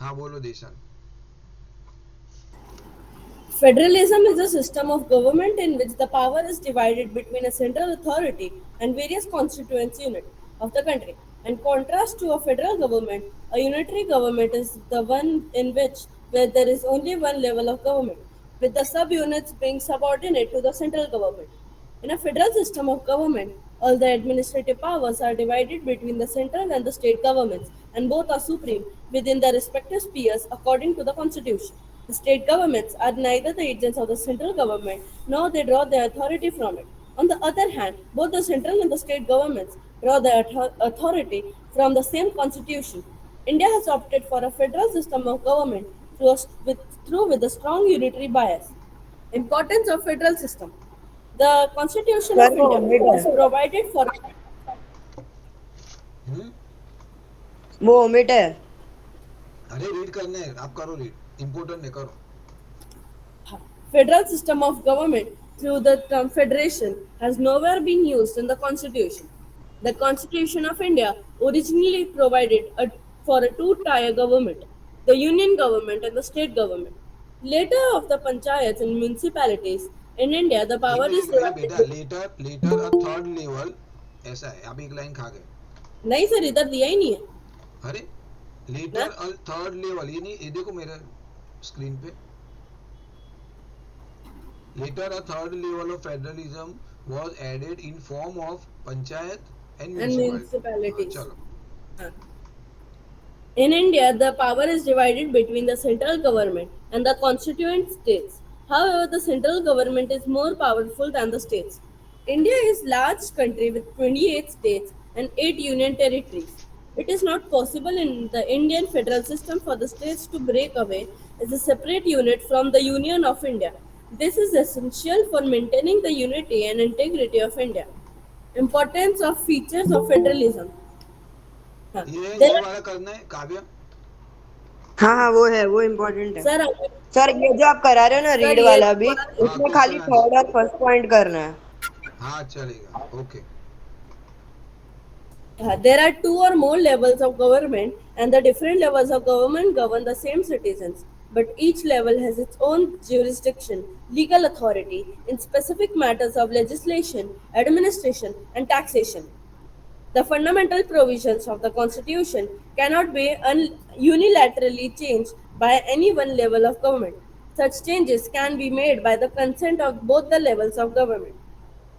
हाँ बोलो देशन। Federalism is a system of government in which the power is divided between a central authority and various constituent units of the country. In contrast to a federal government, a unitary government is the one in which where there is only one level of government, with the subunits being subordinate to the central government. In a federal system of government, all the administrative powers are divided between the central and the state governments, and both are supreme within their respective spheres according to the constitution. The state governments are neither the agents of the central government nor they draw their authority from it. On the other hand, both the central and the state governments draw their authority from the same constitution. India has opted for a federal system of government through with a strong unitary bias. Importance of federal system. The Constitution sir of वो India omit है, has provided for हम्म। वो omit है। अरे read करने हैं, आप करो read, important है, करो। federal system of government through the term federation has nowhere been used in the Constitution. The Constitution of India originally provided for a two-tier government, the union government and the state government. Later of the panchayats and municipalities in India, the एक power मिनट is एक अरे divided बेटा, between. Later later a third level, ऐसा है, आप एक line खा गए। नहीं सर, इधर दिया ही नहीं है अरे ना। लेटर अ थर्ड लेवल, ये नहीं, ये देखो मेरे स्क्रीन पे, later a third level of federalism was added in form of panchayat and And municipality. हाँ municipalities. चलो। हाँ. In India, the power is divided between the central government and the constituent states. However, the central government is more powerful than the states. India is a large country with 28 states and 8 union territories. It is not possible in the Indian federal system for the states to break away as a separate unit from the Union of India. This is essential for maintaining the unity and integrity of India. Importance of features of federalism. हाँ. There ये are, वाला करना है काव्य। हाँ हाँ वो है, वो इम्पोर्टेंट है। sir, सर ये जो आप करा रहे हो ना सर रीड ये वाला भी, हाँ उसमें क्वेश्चन खाली थर्ड आंसर। और फर्स्ट पॉइंट करना है। हाँ चलेगा, okay. there are two or more levels of government, and the different levels of government govern the same citizens. But each level has its own jurisdiction, legal authority in specific matters of legislation, administration, and taxation. The fundamental provisions of the Constitution cannot be unilaterally changed by any one level of government. Such changes can be made by the consent of both the levels of government.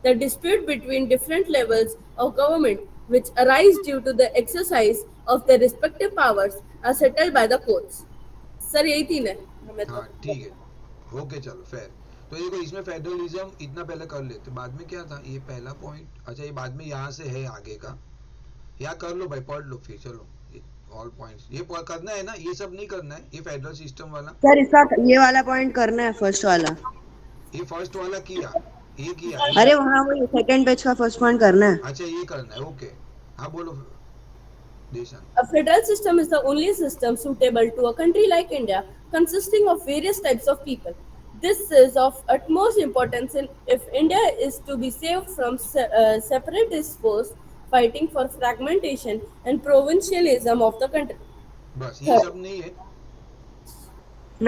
The dispute between different levels of government which arise due to the exercise of their respective powers are settled by the courts. Sir यही तीन है हमें तो। हाँ ठीक है, okay चलो fair. तो देखो इसमें फेडरलिज्म इतना पहले कर लेते, बाद में क्या था, ये पहला पॉइंट, अच्छा ये बाद में यहाँ से है आगे का, यहाँ कर लो भाई, पढ़ लो फिर, चलो ऑल पॉइंट्स ये करना है ना, ये सब नहीं करना है, ये फेडरल सिस्टम वाला। सर इसका ये वाला पॉइंट करना है, फर्स्ट वाला। ये फर्स्ट वाला किया, ये किया ये। अरे वहाँ वो सेकंड पेज का फर्स्ट पॉइंट करना है। अच्छा ये करना है, ओके। हाँ बोलो देशन। A federal system is the only system suitable to a country like India, consisting of various types of people. This is of utmost importance if India is to be saved from separatist force fighting for fragmentation and provincialism of the country. बस ये Third, सब नहीं है।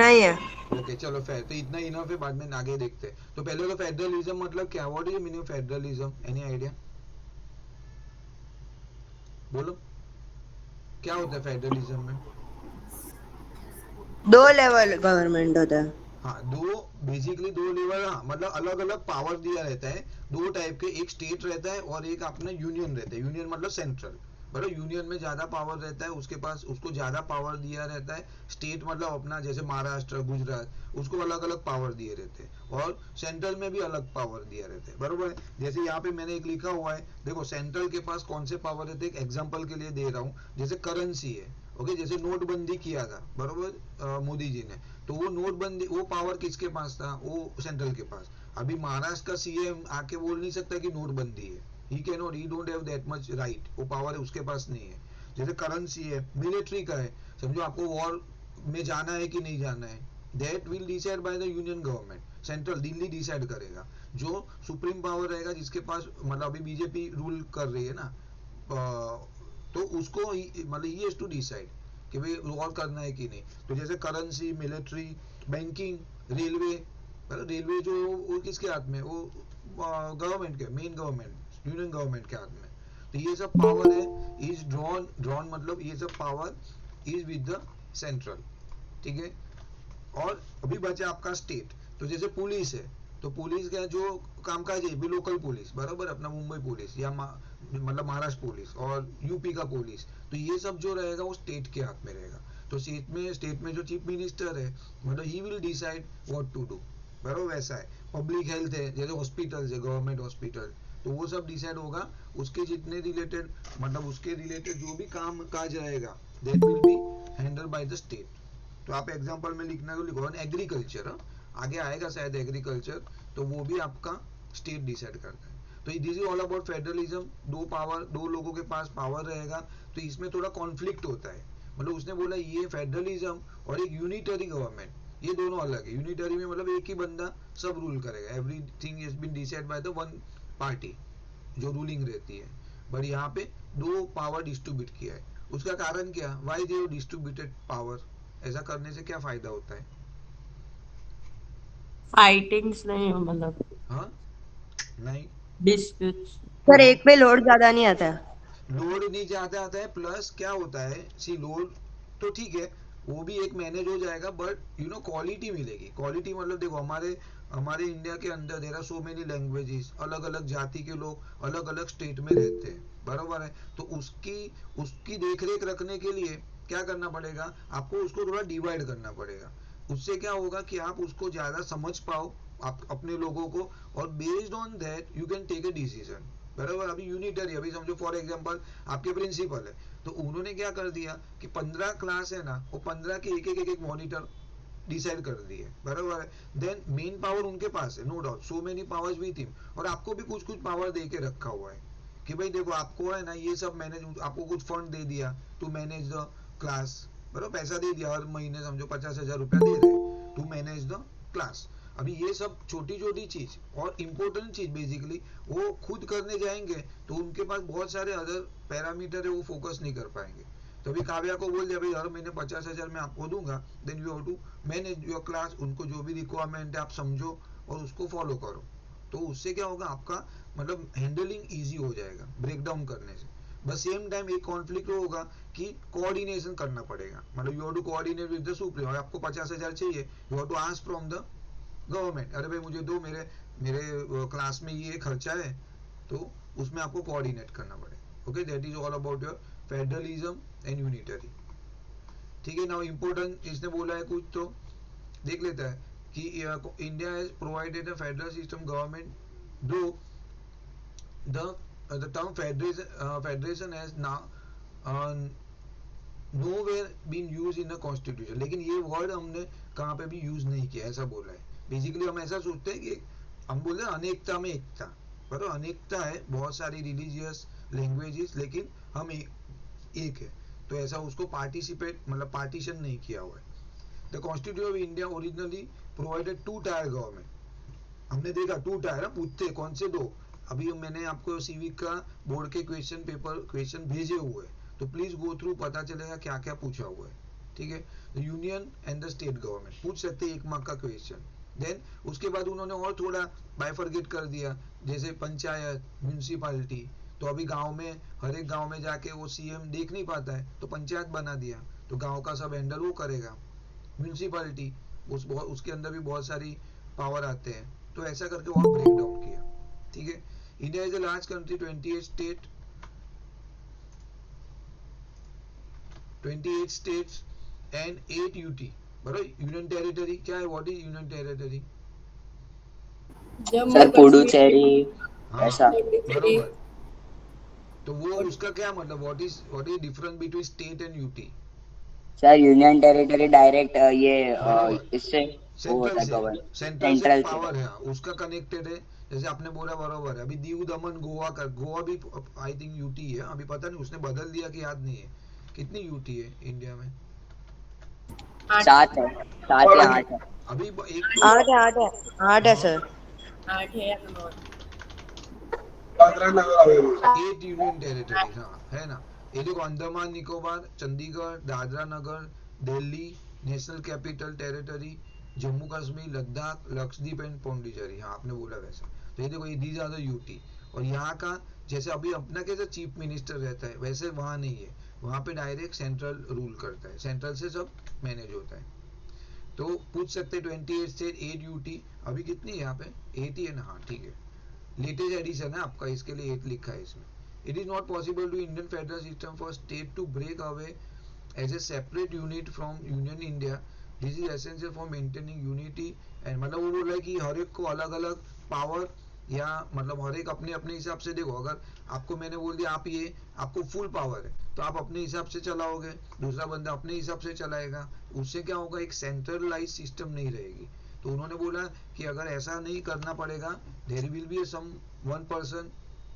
नहीं है। Okay चलो fair, तो इतना इनफ है, बाद में आगे देखते हैं। तो पहले तो फेडरलिज्म मतलब क्या, what is the meaning of federalism, any idea, बोलो क्या होता है फेडरलिज्म में। दो लेवल गवर्नमेंट होता है। हाँ दो, बेसिकली दो लेवल, हाँ मतलब अलग अलग पावर दिया रहता है, दो टाइप के, एक स्टेट रहता है और एक अपना यूनियन रहता है। यूनियन मतलब सेंट्रल, मतलब यूनियन में ज्यादा पावर रहता है उसके पास, उसको ज्यादा पावर दिया रहता है। स्टेट मतलब अपना जैसे महाराष्ट्र गुजरात, उसको अलग अलग पावर दिए रहते हैं, और सेंट्रल में भी अलग पावर दिया रहते हैं, बरोबर है। जैसे यहाँ पे मैंने एक लिखा हुआ है, देखो सेंट्रल के पास कौन से पावर रहते हैं, एक एग्जाम्पल के लिए दे रहा हूँ, जैसे करेंसी है, ओके, जैसे नोटबंदी किया था बरोबर मोदी जी ने, तो वो नोटबंदी, वो पावर किसके पास था, वो सेंट्रल के पास। अभी महाराष्ट्र का सीएम आके बोल नहीं सकता कि नोटबंदी है, ही can not, he don't have that much right, वो पावर है उसके पास नहीं है। जैसे करेंसी है, मिलिट्री का है, समझो आपको वॉर में जाना है कि नहीं जाना है, that will decide by the union government, central Delhi decide करेगा। जो सुप्रीम पावर रहेगा जिसके पास, मतलब अभी बीजेपी रूल कर रही है ना, तो उसको मतलब ही हैज टू डिसाइड कि भाई वॉर करना है कि नहीं। तो जैसे currency, military, banking, railway, railway जो वो किसके हाथ में, वो गवर्नमेंट के, मेन गवर्नमेंट, यूनियन गवर्नमेंट के हाथ में। तो ये सब पावर है इज ड्रॉन, ड्रॉन मतलब ये सब power is with the central, ठीक है। और अभी बचा आपका स्टेट। तो जैसे पुलिस है, तो पुलिस का जो कामकाज है भी लोकल पुलिस, बराबर, अपना मुंबई पुलिस या मतलब महाराष्ट्र पुलिस और यूपी का पुलिस, तो ये सब जो रहेगा वो स्टेट के हाथ में रहेगा। तो स्टेट में जो चीफ मिनिस्टर है, मतलब he will decide what to do, बराबर। वैसा है पब्लिक हेल्थ है, जैसे हॉस्पिटल है, गवर्नमेंट हॉस्पिटल, तो वो सब डिसाइड होगा उसके जितने रिलेटेड, मतलब उसके रिलेटेड जो भी काम काज रहेगा, that will be handle by the state. तो आप एग्जांपल में लिखना तो लिखो एग्रीकल्चर, आगे आएगा शायद एग्रीकल्चर, तो वो भी आपका स्टेट डिसाइड करता है। तो this is all about federalism. दो पावर, दो लोगों के पास पावर रहेगा, तो इसमें थोड़ा कॉन्फ्लिक्ट होता है। मतलब उसने बोला ये फेडरलिज्म और एक यूनिटरी गवर्नमेंट, ये दोनों अलग है। यूनिटरी में मतलब एक ही बंदा सब रूल करेगा, everything is been decide by the one party जो रूलिंग रहती है। बट यहाँ पे दो पावर डिस्ट्रीब्यूट किया है। उसका कारण क्या, वाई दे डिस्ट्रीब्यूटेड पावर, ऐसा करने से क्या फायदा होता है? फाइटिंग्स नहीं हो, मतलब हाँ, नहीं, डिस्प्यूट्स। सर एक पे लोड ज्यादा नहीं आता है। लोड नहीं ज्यादा आता है, प्लस क्या होता है, सी लोड तो ठीक है, वो भी एक मैनेज हो जाएगा, बट यू नो क्वालिटी मिलेगी। क्वालिटी मतलब देखो हमारे हमारे इंडिया के अंदर there are so many languages, अलग अलग जाति के लोग अलग अलग स्टेट में रहते हैं, बराबर है। तो उसकी उसकी देख रेख रखने के लिए क्या करना पड़ेगा आपको, उसको थोड़ा डिवाइड करना पड़ेगा। उससे क्या होगा कि आप उसको ज्यादा समझ पाओ, आप अपने लोगों को, और based on that you can take a decision, बराबर। अभी यूनिटरी, अभी समझो फॉर एग्जांपल आपके प्रिंसिपल है, तो उन्होंने क्या कर दिया कि 15 क्लास है ना, वो 15 के एक मॉनिटर डिसाइड कर दिए, बराबर है। देन मेन पावर उनके पास है, no doubt, so many powers with him, और आपको भी कुछ कुछ पावर दे के रखा हुआ है कि भाई देखो आपको है ना ये सब मैनेज, आपको कुछ फंड दे दिया टू मैनेज द क्लास, बराबर, पैसा दे दिया, हर महीने समझो 50,000 रुपया दे रहे टू मैनेज द क्लास। अभी ये सब छोटी छोटी चीज और इम्पोर्टेंट चीज बेसिकली वो खुद करने जाएंगे तो उनके पास बहुत सारे अदर पैरामीटर है, वो फोकस नहीं कर पाएंगे। तो अभी काव्या को बोल दिया भाई हर महीने 50,000 मैं आपको दूंगा, then you have to manage your class, उनको जो भी रिक्वायरमेंट है आप समझो और उसको फॉलो करो। तो उससे क्या होगा, आपका मतलब हैंडलिंग इजी हो जाएगा ब्रेक डाउन करने से। बस सेम टाइम एक कॉन्फ्लिक्ट होगा कि कोऑर्डिनेशन करना पड़ेगा, मतलब you have to coordinate with the supreme. आपको 50,000 चाहिए, you have to ask from the government, अरे भाई मुझे दो, मेरे मेरे क्लास में ये खर्चा है, तो उसमें आपको कोऑर्डिनेट करना पड़ेगा। Okay, that is all about your federalism and unitary, ठीक है। नाउ इम्पोर्टेंट इसने बोला है कुछ, तो देख लेता है कि India has provided a federal system government, दो the term federation has now nowhere been used in the constitution, लेकिन ये वर्ड हमने कहाँ पे भी यूज नहीं किया, ऐसा बोला है। बेसिकली हम ऐसा सोचते हैं कि हम बोलते हैं अनेकता में एकता, पर अनेकता है, बहुत सारी रिलीजियस लैंग्वेजेस, लेकिन हम एक है, तो ऐसा उसको पार्टिसिपेट मतलब पार्टीशन नहीं किया हुआ है। The constitution of India originally provided two tier government, हमने देखा टू टायर, पूछते कौन से दो, अभी मैंने आपको सीविक का बोर्ड के क्वेश्चन भेजे हुए हैं, तो प्लीज गो थ्रू, पता चलेगा क्या क्या पूछा हुआ है, ठीक है। Union and the state government पूछ सकते हैं, 1 मार्क का क्वेश्चन। देन उसके बाद उन्होंने और थोड़ा बाइफरगेट कर दिया, जैसे पंचायत, म्यूनसिपालिटी, तो अभी गांव में हर एक गांव में जाके वो सीएम देख नहीं पाता है, तो पंचायत बना दिया, तो गांव का सब हैंडल वो करेगा। म्यूनसिपालिटी उसके अंदर भी बहुत सारी पावर आते हैं, तो ऐसा करके और ब्रेक डाउन किया, ठीक है। India is a large country, 28 states and 8 UT, बराबर। यूनियन टेरिटरी क्या है, what is union territory? Jammu sir Kashmir, Puducherry हाँ, ऐसा। पौंडीचेरी। बराबर। तो वो उसका क्या मतलब, what is difference between state and UT? Sir union territory direct ये बराबर, इससे वो सेंट्रल होता है से, गवर्न, सेंट्रल से सेंट्रल से। पावर है, उसका कनेक्टेड है। जैसे आपने बोला बराबर है, अभी दीव दमन गोवा का, गोवा भी आई थिंक यूटी है, अभी पता नहीं उसने बदल दिया कि याद नहीं है। कितनी यूटी है इंडिया में? 7 है, 7 या 8 है। अभी एक 8 है हाँ, सर। 8 है या 9? 8 यूनियन टेरिटरी, हाँ है ना। ये देखो Andaman Nicobar, Chandigarh, Dadra Nagar, Delhi, national capital territory, Jammu Kashmir, Ladakh, Lakshadweep and Pondicherry. हाँ आपने बोला वैसा। तो ये देखो ये दीज आर द यूटी। और यहाँ का जैसे अभी अपना कैसे चीफ मिनिस्टर रहता है वैसे वहाँ नहीं है, वहाँ पे डायरेक्ट सेंट्रल रूल करता है, सेंट्रल से सब मैनेज होता है। तो पूछ सकते 28 स्टेट 8 यूटी। अभी कितनी है यहाँ पे 8 ही है ना, हाँ ठीक है, लेटेस्ट एडिशन है आपका, इसके लिए 8 लिखा है इसमें। It is not possible to Indian federal system for state to break away as a separate unit from union India, this is essential for maintaining unity and, मतलब वो बोल रहा है कि हर एक को अलग अलग पावर, या मतलब हर एक अपने अपने हिसाब से। देखो अगर आपको मैंने बोल दिया आप ये आपको फुल पावर है तो आप अपने हिसाब से चलाओगे, दूसरा बंदा अपने हिसाब से चलाएगा, उससे क्या होगा, एक सेंट्रलाइज सिस्टम नहीं रहेगी। तो उन्होंने बोला कि अगर ऐसा नहीं करना पड़ेगा, there will be some one person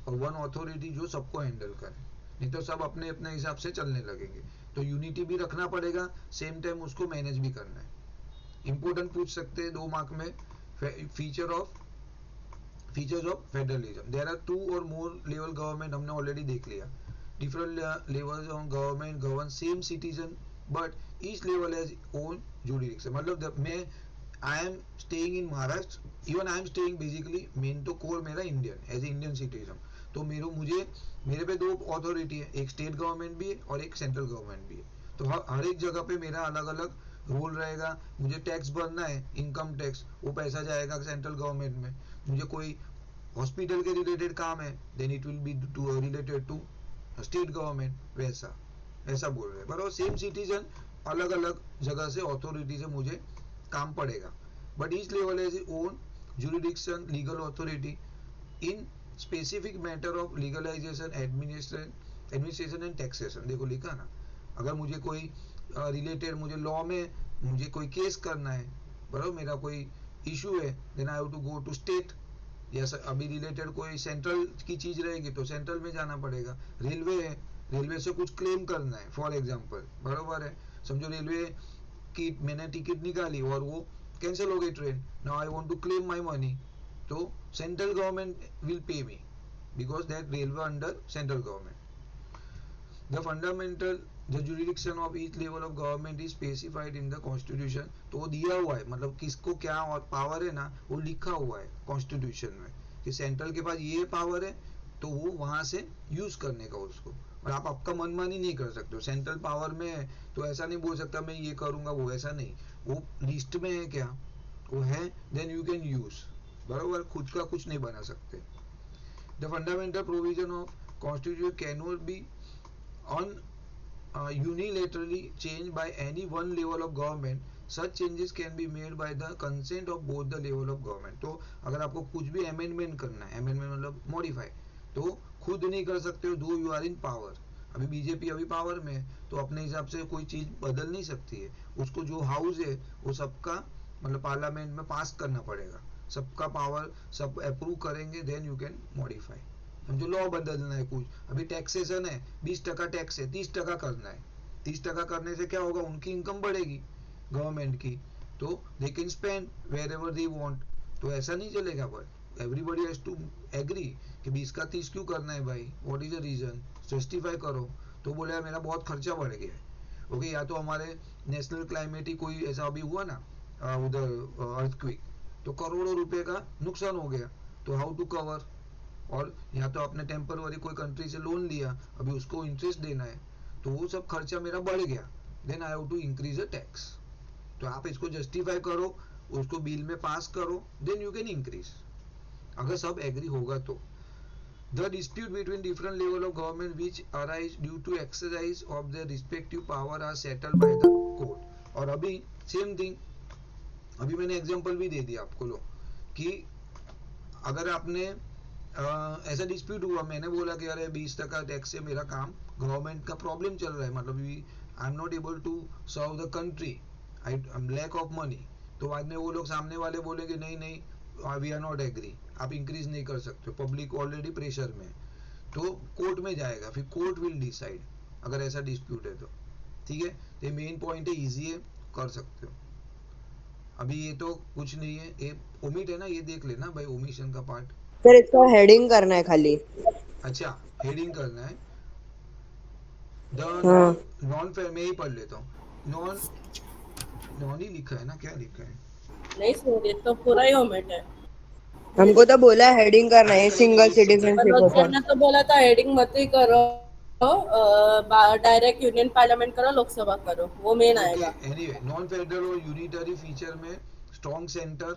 और वन अथॉरिटी जो सबको हैंडल करे, नहीं तो सब अपने अपने हिसाब से चलने लगेंगे। तो यूनिटी भी रखना पड़ेगा, सेम टाइम उसको मैनेज भी करना है। इंपोर्टेंट पूछ सकते हैं 2 मार्क में, features of federalism. There are 2 और मोर लेवल गवर्नमेंट, हमने ऑलरेडी देख लिया। Different levels of government govern same citizen but each level has own jurisdiction. मतलब मैं I am staying in Maharashtra, even I am staying basically, main तो core मेरा Indian, as a Indian citizen. तो मेरे पे 2 अथॉरिटी है, एक स्टेट गवर्नमेंट भी है और एक सेंट्रल गवर्नमेंट भी है। तो हर एक जगह पे मेरा अलग अलग रोल रहेगा। मुझे टैक्स भरना है, इनकम टैक्स, वो पैसा जाएगा सेंट्रल गवर्नमेंट में। मुझे कोई हॉस्पिटल के रिलेटेड काम है, then it will be related to state government, वैसा ऐसा बोल रहे हैं। पर वो सेम सिटीजन अलग अलग जगह से अथॉरिटी से मुझे काम पड़ेगा, but each level has own jurisdiction legal authority in specific matter of legalisation administration and taxation. देखो लिखा ना, अगर मुझे कोई रिलेटेड मुझे लॉ में मुझे कोई केस करना है, बराबर, मेरा कोई इशू है, then I have to go to state. या अभी रिलेटेड कोई सेंट्रल की चीज रहेगी तो सेंट्रल में जाना पड़ेगा। रेलवे है, रेलवे से कुछ क्लेम करना है फॉर एग्जांपल, बराबर है, समझो रेलवे की मैंने टिकट निकाली और वो कैंसिल हो गई train, now I want to claim my money, तो central government will pay me because that railway under central government. The fundamental the jurisdiction of each level of government is specified in the constitution। तो वो दिया हुआ है, मतलब किसको क्या और पावर है ना, वो लिखा हुआ है कॉन्स्टिट्यूशन में कि सेंट्रल के पास ये पावर है तो वो वहां से यूज करने का उसको। और आप आपका मनमानी नहीं कर सकते हो, सेंट्रल पावर में है तो ऐसा नहीं बोल सकता मैं ये करूंगा वो, ऐसा नहीं, वो लिस्ट में है क्या, वो है, देन यू कैन यूज, बराबर, खुद का कुछ नहीं बना सकते। The fundamental provision of constitution can not B on unilaterally changed by any one level of government, such changes can be made by the consent of both the level of government। तो अगर आपको कुछ भी amendment करना है, amendment मतलब modify, तो खुद नहीं कर सकते हो, दो यू आर इन पावर। अभी बीजेपी अभी पावर में है तो अपने हिसाब से कोई चीज बदल नहीं सकती है, उसको जो हाउस है वो सबका मतलब पार्लियामेंट में पास करना पड़ेगा, सबका पावर सब अप्रूव करेंगे, देन यू कैन मॉडिफाई। समझो लॉ बदलना है कुछ, अभी टैक्सेशन है 20% टैक्स है 30% करना है, 30% करने से क्या होगा, उनकी इनकम बढ़ेगी गवर्नमेंट की, तो they can spend wherever they want. तो ऐसा नहीं चलेगा, but everybody has to agree कि 20 का 30 क्यों करना है भाई, what is the reason, justify करो। तो बोले मेरा बहुत खर्चा बढ़ गया है, ओके, या तो हमारे नेशनल क्लाइमेट ही कोई ऐसा अभी हुआ ना उधर अर्थक्वेक, तो करोड़ों रुपए का नुकसान हो गया, तो हाउ टू कवर। और या तो आपने टेम्पररी कोई कंट्री से लोन लिया, अभी उसको इंटरेस्ट देना है, तो वो सब खर्चा मेरा बढ़ गया, then I have to increase the tax. तो आप इसको जस्टिफाई करो, उसको बिल में पास करो, देन यू कैन इंक्रीज, अगर सब एग्री होगा तो। The dispute between different level of government which arise due to exercise of their respective power are settled by the court। और अभी सेम थिंग, अभी मैंने एग्जांपल भी दे दिया आपको, लो कि अगर आपने ऐसा डिस्प्यूट हुआ, मैंने बोला कि अरे 20% टैक्स से मेरा काम, गवर्नमेंट का प्रॉब्लम चल रहा है, मतलब I am not able to serve the country, I am lack of money, तो बाद में वो लोग सामने वाले बोलेंगे नहीं नहीं वी आर नॉट एग्री, आप इंक्रीज नहीं कर सकते, पब्लिक ऑलरेडी प्रेशर में, तो कोर्ट में जाएगा, फिर कोर्ट विल डिसाइड अगर ऐसा डिस्प्यूट है तो, ठीक है। तो मेन पॉइंट है, इजी है, कर सकते हो। अभी ये तो कुछ नहीं है, ये ओमिट है ना, ये देख लेना भाई, ओमिशन का पार्ट। सर इसका हेडिंग करना है खाली। अच्छा हेडिंग करना है, द हाँ, नॉन मैं ही पढ़ लेता हूँ. नॉन नॉन ही लिखा है ना, क्या लिखा है? नहीं सर, ये तो पूरा ही ओमिट है। हमको तो बोला हेडिंग करना अरे है कहीं नहीं, सिंगल एक सेकंड. सिटीजनशिप मनोज सर ऊपर। ने तो बोला था हेडिंग मत ही करो, डायरेक्ट यूनियन पार्लियामेंट करो, लोकसभा करो, वो मेन ओके, आएगा। एनीवे नॉन फेडरल और यूनिटरी फीचर में स्ट्रॉन्ग सेंटर.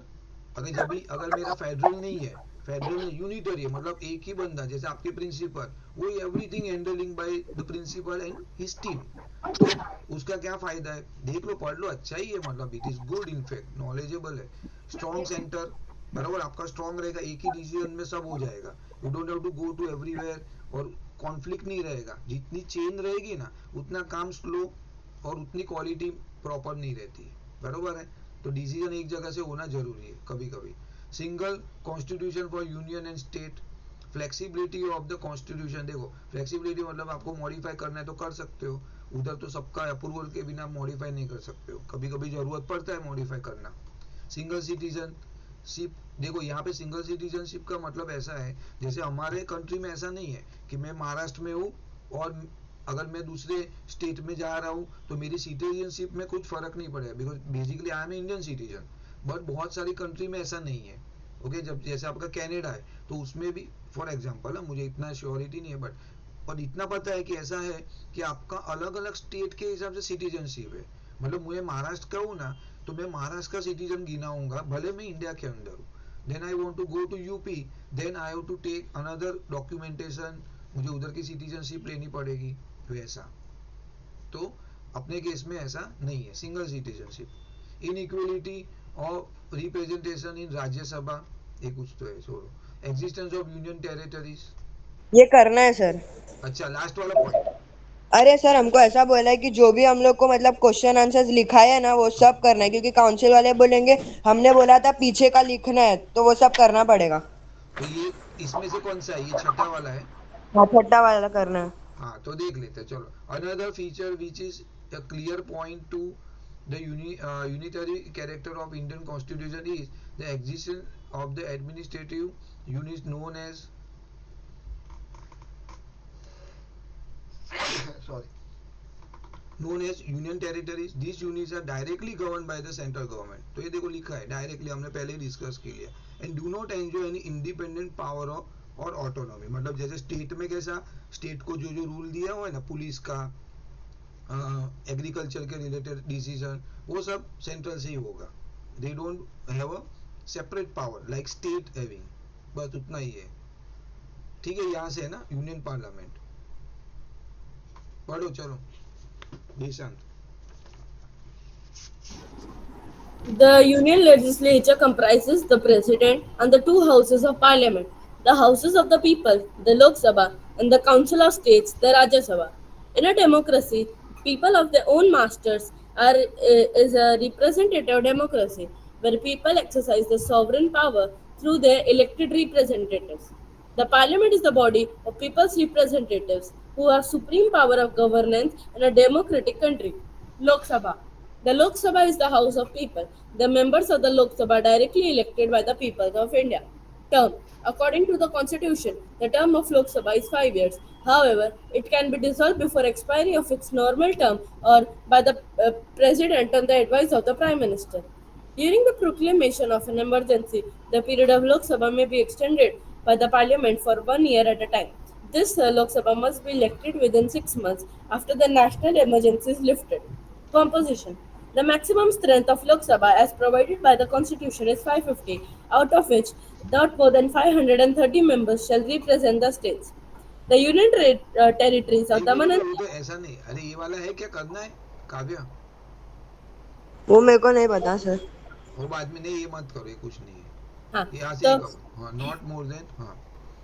अगर जब भी अगर मेरा फेडरल नहीं है, फेडरल नहीं यूनिटरी है, मतलब एक ही बंदा जैसे आपके प्रिंसिपल, वो everything handling by the principal and his team. तो उसका क्या फायदा है, देख लो, पढ़ लो, अच्छा ही है, मतलब it is good, in fact knowledgeable है. स्ट्रॉन्ग सेंटर, बराबर, आपका स्ट्रॉन्ग रहेगा, एक ही डिसीजन में सब हो जाएगा. You don't have to go to everywhere. और कॉन्फ्लिक्ट नहीं रहेगा. जितनी चेन रहेगी ना, उतना काम स्लो और उतनी क्वालिटी प्रॉपर नहीं रहती है, बरोबर है. तो डिसीजन एक जगह से होना जरूरी है कभी कभी. Single constitution for union and state. Flexibility of the constitution. देखो, फ्लेक्सिबिलिटी मतलब आपको मॉडिफाई करना है तो कर सकते हो. उधर तो सबका अप्रूवल के बिना मॉडिफाई नहीं कर सकते हो, कभी कभी जरूरत पड़ता है मॉडिफाई करना. Single citizenship. देखो यहाँ पे सिंगल सिटीजनशिप का मतलब ऐसा है, जैसे हमारे कंट्री में ऐसा नहीं है कि मैं महाराष्ट्र में हूँ और अगर मैं दूसरे स्टेट में जा रहा हूँ तो मेरी सिटीजनशिप में कुछ फर्क नहीं पड़ेगा, because basically I am Indian citizen. But बहुत सारी कंट्री में ऐसा नहीं है. ओके, जब जैसे आपका कनाडा है तो उसमें भी, फॉर एग्जांपल है, मुझे इतना श्योरिटी नहीं है, बट और इतना पता है कि ऐसा है कि आपका अलग अलग स्टेट के हिसाब से सिटीजनशिप है. मतलब मुझे महाराष्ट्र का हूँ ना, तो मैं महाराष्ट्र का सिटीजन गिनाऊंगा भले मैं इंडिया के अंदर हूँ. Then I want to go to UP, then I have to take another documentation, मुझे उधर की सिटीजनशिप लेनी पड़ेगी. तो ऐसा, तो अपने केस में ऐसा नहीं है, single citizenship. Inequality of representation in Rajya Sabha, ये कुछ तो है, छोड़ो. Existence of union territories. ये करना है सर। अच्छा, लास्ट वाला पॉइंट. अरे सर हमको ऐसा बोला है कि जो भी हम लोग को मतलब क्वेश्चन आंसर्स लिखा है ना वो सब करना है, क्योंकि काउंसिल वाले बोलेंगे हमने बोला था पीछे का लिखना है, तो वो सब करना पड़ेगा। तो ये इसमें से कौन सा है, ये छठा वाला है? हाँ, छठा वाला करना है। हाँ, तो देख लेते हैं, चलो. Another feature which is a clear point two the unitary character of Indian constitution is the existence of the administrative units known as sorry, known as union territories. These units are directly governed by the central government. तो ये देखो लिखा है directly, हमने पहले ही discuss की लिया. And do not enjoy any independent power of और ऑटोनॉमी. मतलब जैसे स्टेट में कैसा, स्टेट को जो जो रूल दिया हुआ है ना, पुलिस का, एग्रीकल्चर के रिलेटेड डिसीजन, वो सब सेंट्रल से ही होगा. They don't have a separate power like state having. बस उतना ही है. ठीक है, यहाँ से है ना यूनियन पार्लियामेंट. पढ़ो चलो, Nishant. The Union legislature comprises the President and the two houses of Parliament, the Houses of the People, the Lok Sabha, and the Council of States, the Rajya Sabha. In a democracy, people of their own masters is a representative democracy where people exercise the sovereign power through their elected representatives. The Parliament is the body of people's representatives who have supreme power of governance in a democratic country. Lok Sabha. The Lok Sabha is the House of People. The members of the Lok Sabha are directly elected by the people of India. Term. According to the Constitution, the term of Lok Sabha is 5 years. However, it can be dissolved before expiry of its normal term or by the President on the advice of the Prime Minister. During the proclamation of an emergency, the period of Lok Sabha may be extended by the Parliament for 1 year at a time. This Lok Sabha must be elected within 6 months after the national emergency is lifted. Composition. The maximum strength of Lok Sabha as provided by the Constitution is 550, out of which not more than 530 members shall represent the states. The union territories of एक minute Daman रुको and रुको, ऐसा नहीं, अरे ये वाला है क्या, करना है काव्या? वो मेरे को नहीं पता सर। वो बाद में नहीं, ये मत करो, ये कुछ नहीं है. हाँ, ये यहाँ से ही तो करो. हाँ, नॉट मोर देन. हाँ.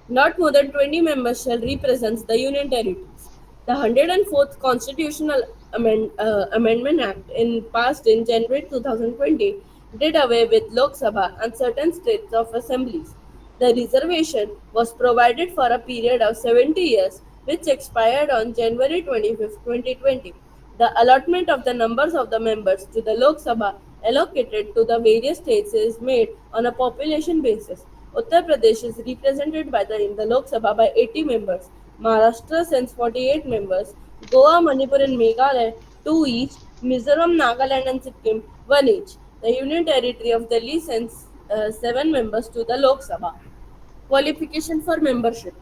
not more than 20 members shall represent the Union territories. The 104th Constitutional Amendment Act passed in January 2020 did away with Lok Sabha and certain states of assemblies. The reservation was provided for a period of 70 years, which expired on January 25, 2020. The allotment of the numbers of the members to the Lok Sabha allocated to the various states is made on a population basis. Uttar Pradesh is represented in the Lok Sabha by 80 members. Maharashtra sends 48 members. Goa, Manipur, and Meghalaya 2 each, Mizoram, Nagaland, and Sikkim 1 each. The Union Territory of Delhi sends 7 members to the Lok Sabha. Qualification for membership.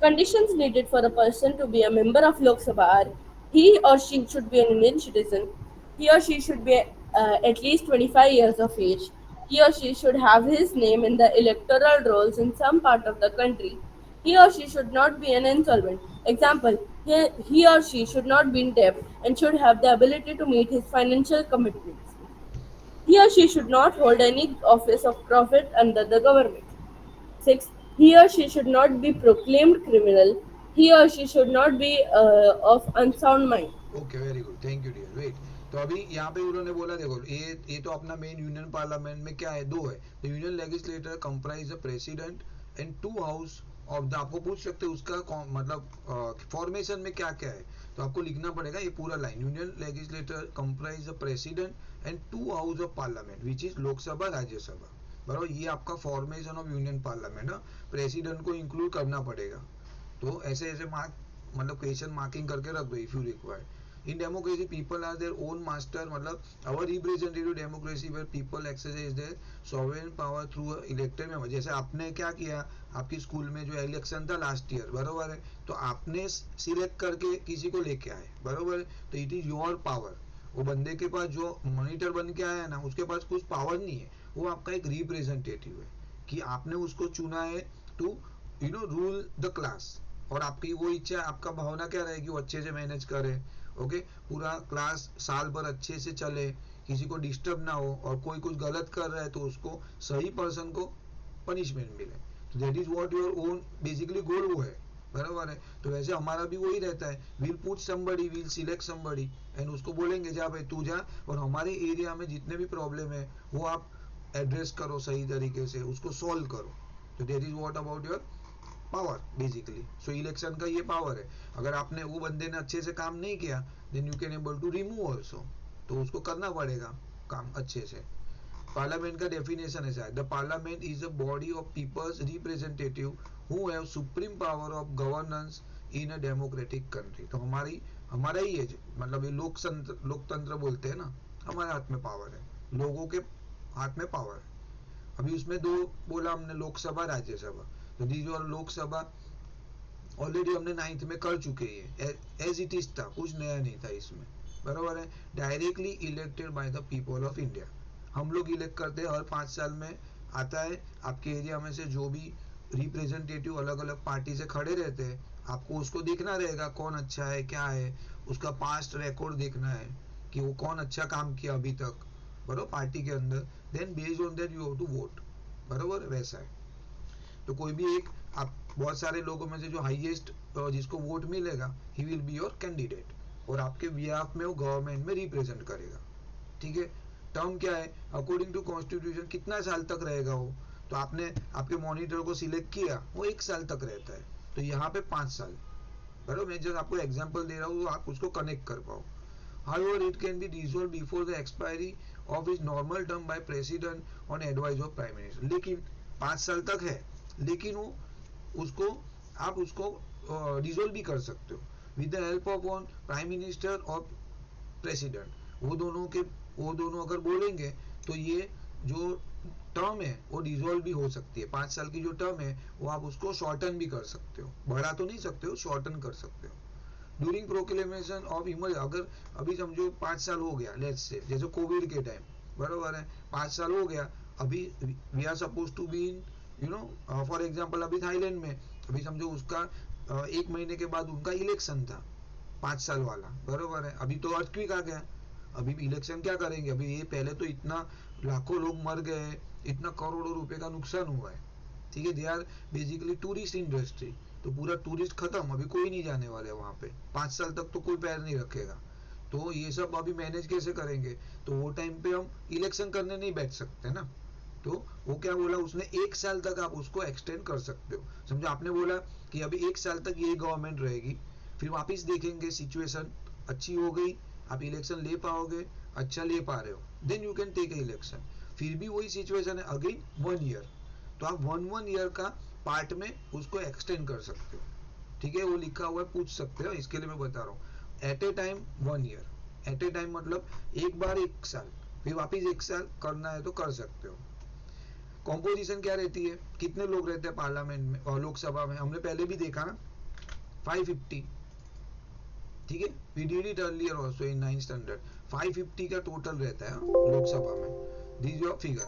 Conditions needed for a person to be a member of Lok Sabha are: he or she should be an Indian citizen, he or she should be at least 25 years of age, he or she should have his name in the electoral rolls in some part of the country, he or she should not be an insolvent. Example, he or she should not be in debt and should have the ability to meet his financial commitments. He or she should not hold any office of profit under the government. 6. He or she should not be proclaimed criminal. He or she should not be of unsound mind. Okay very good, thank you dear. Wait, तो अभी यहाँ पे उन्होंने बोला, देखो ये तो अपना मेन यूनियन पार्लियामेंट में क्या है, दो है। The union legislator comprise the president and two house of the, आपको पूछ सकते हो उसका मतलब फॉर्मेशन में क्या क्या है, तो आपको लिखना पड़ेगा ये पूरा line. Union legislator comprise the president and two house of parliament which is Lok Sabha Rajya Sabha, बराबर। ये आपका फॉर्मेशन ऑफ यूनियन पार्लियामेंट है। प्रेसिडेंट को इंक्लूड करना पड़ेगा, तो ऐसे ऐसे मार्क मतलब क्वेश्चन मार्किंग करके रख दो if you require. In democracy people are their own master, मतलब our representative democracy where people exercise their sovereign power through elected member. जैसे आपने क्या किया, आपकी स्कूल में जो इलेक्शन था लास्ट ईयर, बरोबर है, तो आपने सिलेक्ट करके किसी को लेके आए, बरोबर है, तो इट इज योर पावर। वो बंदे के पास जो मॉनिटर बन के आया ना, उसके पास कुछ पावर नहीं है, वो आपका एक रिप्रेजेंटेटिव है कि आपने उसको चुना है टू रूल द क्लास। और आपकी वो इच्छा, आपका भावना क्या रहेगी, वो अच्छे से मैनेज करे, ओके, पूरा क्लास साल भर अच्छे से चले, किसी को डिस्टर्ब ना हो, और कोई कुछ गलत कर रहा है तो उसको सही पर्सन को पनिशमेंट मिले। तो that is what your own basically goal वो है, बराबर है। तो वैसे हमारा भी वही रहता है, will put somebody, will select somebody and उसको बोलेंगे जा भाई तू जा, और हमारे एरिया में जितने भी प्रॉब्लम है वो आप एड्रेस करो सही तरीके से, उसको सॉल्व करो। तो that is what about your power basically. So election का ये पावर है। अगर आपने वो बंदे ने अच्छे से काम नहीं किया, then you can able to remove also, तो उसको करना पड़ेगा काम अच्छे से। पार्लियामेंट का डेफिनेशन ऐसा है, the parliament is a body of peoples representative who have supreme power of governance in a democratic country. तो हमारा ही है, मतलब ये लोकतंत्र बोलते हैं ना, हमारे हाथ में पावर है, लोगों के हाथ में पावर है। अभी उसमें दो बोला हमने, लोकसभा राज्यसभा। तो दी जो लोकसभा ऑलरेडी हमने 9th में कर चुके हैं, एज इट इज था, कुछ नया नहीं था इसमें, बराबर है। Directly elected by the people of India, हम लोग इलेक्ट करते हैं, हर 5 साल में आता है। आपके एरिया में से जो भी रिप्रेजेंटेटिव अलग अलग पार्टी से खड़े रहते हैं, आपको उसको देखना रहेगा कौन अच्छा है क्या है, उसका पास्ट रिकॉर्ड देखना है कि वो कौन अच्छा काम किया अभी तक, बराबर, पार्टी के अंदर। Then based on that you have to vote, बराबर वैसा है। तो कोई भी एक, आप बहुत सारे लोगों में से जो हाईएस्ट जिसको वोट मिलेगा, he will be your candidate, और आपके बिहाफ में वो गवर्नमेंट में रिप्रेजेंट करेगा, ठीक है। टर्म क्या है, अकॉर्डिंग टू कॉन्स्टिट्यूशन कितना साल तक रहेगा वो, तो आपने आपके मॉनिटर को सिलेक्ट किया, वो 1 साल तक रहता है, तो यहाँ पे 5 साल, बराबर। मैं जब आपको एग्जांपल दे रहा हूँ तो आप उसको कनेक्ट कर पाओ। However, it can be dissolved before the expiry of his normal term by president on advice of prime minister। लेकिन 5 साल तक है, लेकिन वो उसको आप उसको डिसोल्व भी कर सकते हो with the help of on prime minister और प्रेसिडेंट। वो दोनों अगर बोलेंगे तो ये जो टर्म है वो डिसोल्व भी हो सकती है। 5 साल की जो टर्म है वो आप उसको शॉर्टन भी कर सकते हो, बढ़ा तो नहीं सकते हो, शॉर्टन कर सकते हो। ड्यूरिंग प्रोक्लेमेशन ऑफ इमरजेंसी, अगर अभी समझो 5 साल हो गया, लेट्स से जैसे कोविड के टाइम, बराबर है, 5 साल हो गया, अभी we are suppose to be in for example अभी थाईलैंड में, अभी समझो उसका 1 महीने के बाद उनका इलेक्शन था 5 साल वाला, बराबर है। अभी तो अर्थक्वेक आ गया, अभी इलेक्शन क्या करेंगे, अभी ये पहले तो इतना लाखों लोग मर गए, इतना करोड़ों रुपए का नुकसान हुआ है, ठीक है। They are basically tourist industry, तो पूरा टूरिस्ट खत्म, अभी कोई नहीं जाने वाले वहां पे, 5 साल तक तो कोई पैर नहीं रखेगा। तो ये सब अभी मैनेज कैसे करेंगे, तो वो टाइम पे हम इलेक्शन करने नहीं बैठ सकते ना। तो वो क्या बोला उसने, 1 साल तक आप उसको एक्सटेंड कर सकते हो। समझो आपने बोला कि अभी 1 साल तक यही गवर्नमेंट रहेगी, फिर वापिस देखेंगे सिचुएशन अच्छी हो गई, आप इलेक्शन ले पाओगे, अच्छा ले पा रहे हो, then you can take a election. फिर भी वही सिचुएशन है अगेन 1 ईयर, तो आप 1 ईयर का पार्ट में उसको एक्सटेंड कर सकते हो, ठीक है। वो लिखा हुआ है, पूछ सकते हो, इसके लिए मैं बता रहा हूँ। At a time 1 year, at a time मतलब एक बार 1 साल, फिर वापिस 1 साल करना है तो कर सकते हो। कॉम्पोजिशन क्या रहती है, कितने लोग रहते हैं पार्लियामेंट में और लोकसभा में, हमने पहले भी देखा ना 550, ठीक है, we did it earlier also in 9th standard. 550 का टोटल रहता है लोकसभा में, this your figure,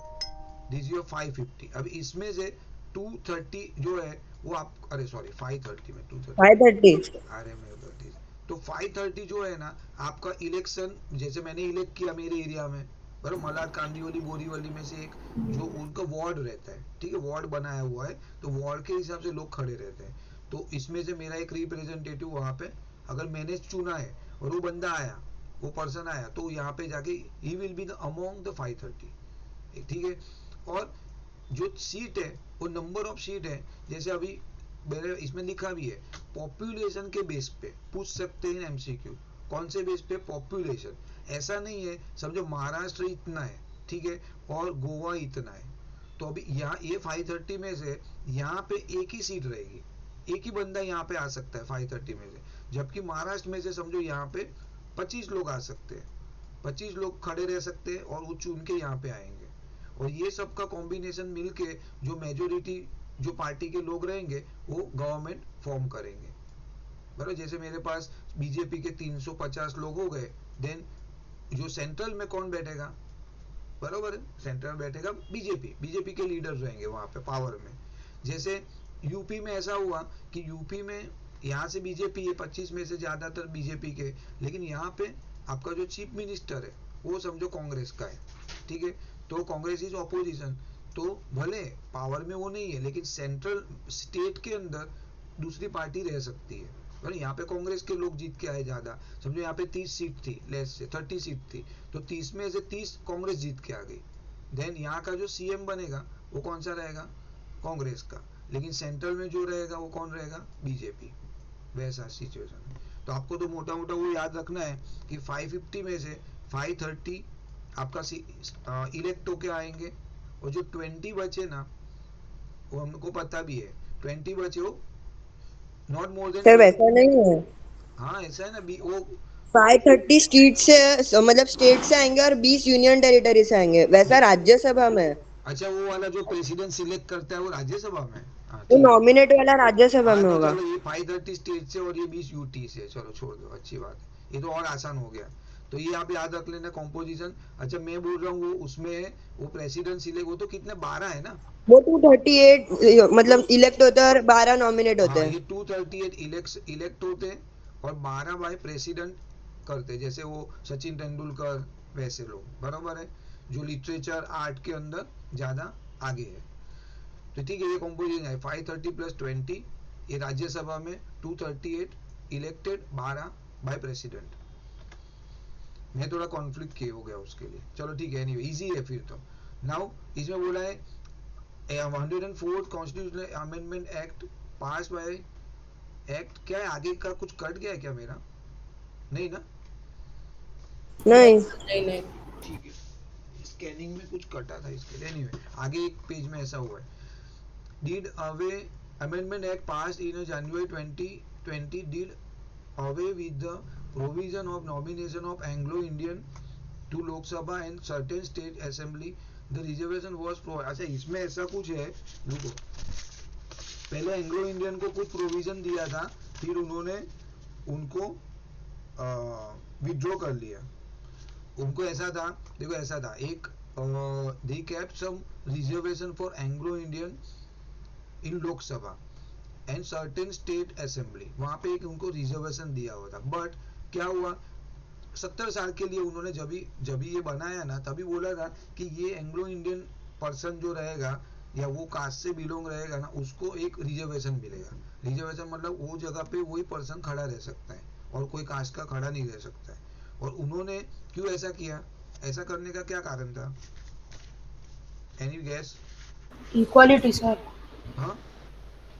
this your 550। अब इसमें से 230 जो है वो आप, अरे सॉरी 530 में 230, 530। अरे मेरे गलती, तो 530 जो है ना आपका इलेक्शन, जैसे मैंने इलेक्ट किया मेरे एरिया में, बराबर, मलाड कांदीवली बोरीवली में से एक जो उनका वार्ड रहता है, ठीक है, वार्ड बनाया हुआ है, तो वार्ड के हिसाब से लोग खड़े रहते हैं, तो इसमें से मेरा एक रिप्रेजेंटेटिव वहां पे, अगर मैंने चुना है और वो बंदा आया, वो पर्सन आया, तो यहाँ पे जाके he will be the among the 530, ठीक है। और जो सीट है वो नंबर ऑफ सीट है, जैसे अभी मेरे इसमें लिखा भी है, पॉपुलेशन के बेस पे पूछ सकते हैं एमसीक्यू। कौन से बेस पे, पॉपुलेशन, ऐसा नहीं है समझो महाराष्ट्र इतना है, ठीक है, और गोवा इतना है, तो अभी यहाँ ये 530 में से यहाँ पे एक ही सीट रहेगी, एक ही बंदा यहाँ पे आ सकता है 530 में से, जबकि महाराष्ट्र में से समझो यहाँ पे 25 लोग आ सकते हैं, 25 लोग खड़े रह सकते हैं और वो चुन के यहाँ पे आएंगे, और ये सब का कॉम्बिनेशन मिलके जो मेजोरिटी जो पार्टी के लोग रहेंगे वो गवर्नमेंट फॉर्म करेंगे, बराबर। जैसे मेरे पास बीजेपी के 350 लोग हो गए, देन जो सेंट्रल में कौन बैठेगा, बराबर है, सेंट्रल बैठेगा बीजेपी, बीजेपी के लीडर रहेंगे वहां पे पावर में। जैसे यूपी में ऐसा हुआ कि यूपी में यहाँ से बीजेपी है, 25 में से ज्यादातर बीजेपी के, लेकिन यहाँ पे आपका जो चीफ मिनिस्टर है वो समझो कांग्रेस का है, ठीक है, तो कांग्रेस इज ऑपोजिशन, तो भले पावर में वो नहीं है, लेकिन सेंट्रल स्टेट के अंदर दूसरी पार्टी रह सकती है, पर यहाँ पे कांग्रेस के लोग जीत के आए ज्यादा, समझो यहाँ पे 30 सीट थी, लेस से 30 सीट थी, तो 30 में से 30 कांग्रेस जीत के आ गई, देन यहाँ का जो सीएम बनेगा वो कौन सा रहेगा, कांग्रेस का, लेकिन सेंट्रल में जो रहेगा वो कौन रहेगा, बीजेपी, वैसा सिचुएशन है। तो आपको तो मोटा मोटा वो याद रखना है कि 550 में से 530 आपका इलेक्ट होके आएंगे, और जो 20 बचे ना वो हमको पता भी है, 20 बचे हो नॉट मोर देन, सर वैसा नहीं है, हाँ ऐसा है ना वो 530 स्टेट से मतलब स्टेट से आएंगे और 20 यूनियन टेरिटरी से आएंगे, वैसा राज्यसभा में है। अच्छा वो वाला जो प्रेसिडेंट सिलेक्ट करता है वो राज्यसभा में, हाँ वो ठीक है, नॉमिनेट वाला राज्यसभा हाँ में तो होगा। चलो ये 530 स्टेट से और ये 20 यूटी से, चलो छोड़ दो, अच्छी बात है, ये तो और आसान हो गया, तो ये आप याद रख लेना कॉम्पोजिशन। अच्छा मैं बोल रहा हूँ वो उसमें वो प्रेसिडेंट सिलेक्ट, वो तो कितने 12 है ना, वो 238 मतलब इलेक्ट होते हैं और 12 नॉमिनेट होते हाँ हैं। ये 238 इलेक्ट होते हैं और 12 बाय प्रेसिडेंट करते हैं, जैसे वो सचिन तेंदुलकर वैसे लोग, बराबर है, जो लिटरेचर आर्ट के अंदर ज्यादा आगे है, तो ठीक है, ये कॉम्पोजिशन है 530 प्लस 20, ये राज्यसभा में 238 इलेक्टेड, 12 बाय प्रेसिडेंट, मैं थोड़ा कॉन्फ्लिक्ट किए हो गया उसके लिए, चलो ठीक है, एनीवे इजी है फिर तो। नाउ इसमें बोला है 104th कॉन्स्टिट्यूशनल अमेंडमेंट एक्ट पास बाय एक्ट, क्या है आगे का कुछ कट गया है क्या मेरा, नहीं ना, नहीं नहीं। ठीक है, स्कैनिंग में कुछ कटा था इसके लिए, एनीवे आगे एक पेज में ऐसा हुआ है, did away amendment act passed in January 2020 did away with the provision of nomination of Anglo-Indian to Lok Sabha and certain state assembly, the reservation was pro, अच्छा इसमें ऐसा कुछ है, रुको, पहले एंग्लो इंडियन को कुछ प्रोविजन दिया था, फिर उन्होंने उनको विड्रॉ कर लिया, उनको ऐसा था, देखो ऐसा था एक, they kept some reservation for Anglo-Indian in Lok Sabha and certain state assembly, वहां पे एक उनको रिजर्वेशन दिया हुआ था, बट क्या हुआ 70 साल के लिए उन्होंने जब ये बनाया ना, तभी बोला था कि ये एंग्लो इंडियन पर्सन जो रहेगा या वो कास्ट से बिलोंग रहेगा ना, उसको एक रिजर्वेशन मिलेगा, रिजर्वेशन मतलब वो जगह पे वही पर्सन खड़ा रह सकता है और कोई कास्ट का खड़ा नहीं रह सकता है, और उन्होंने क्यों ऐसा किया, ऐसा करने का क्या कारण था, एनी गैस, इक्वालिटी सर, हाँ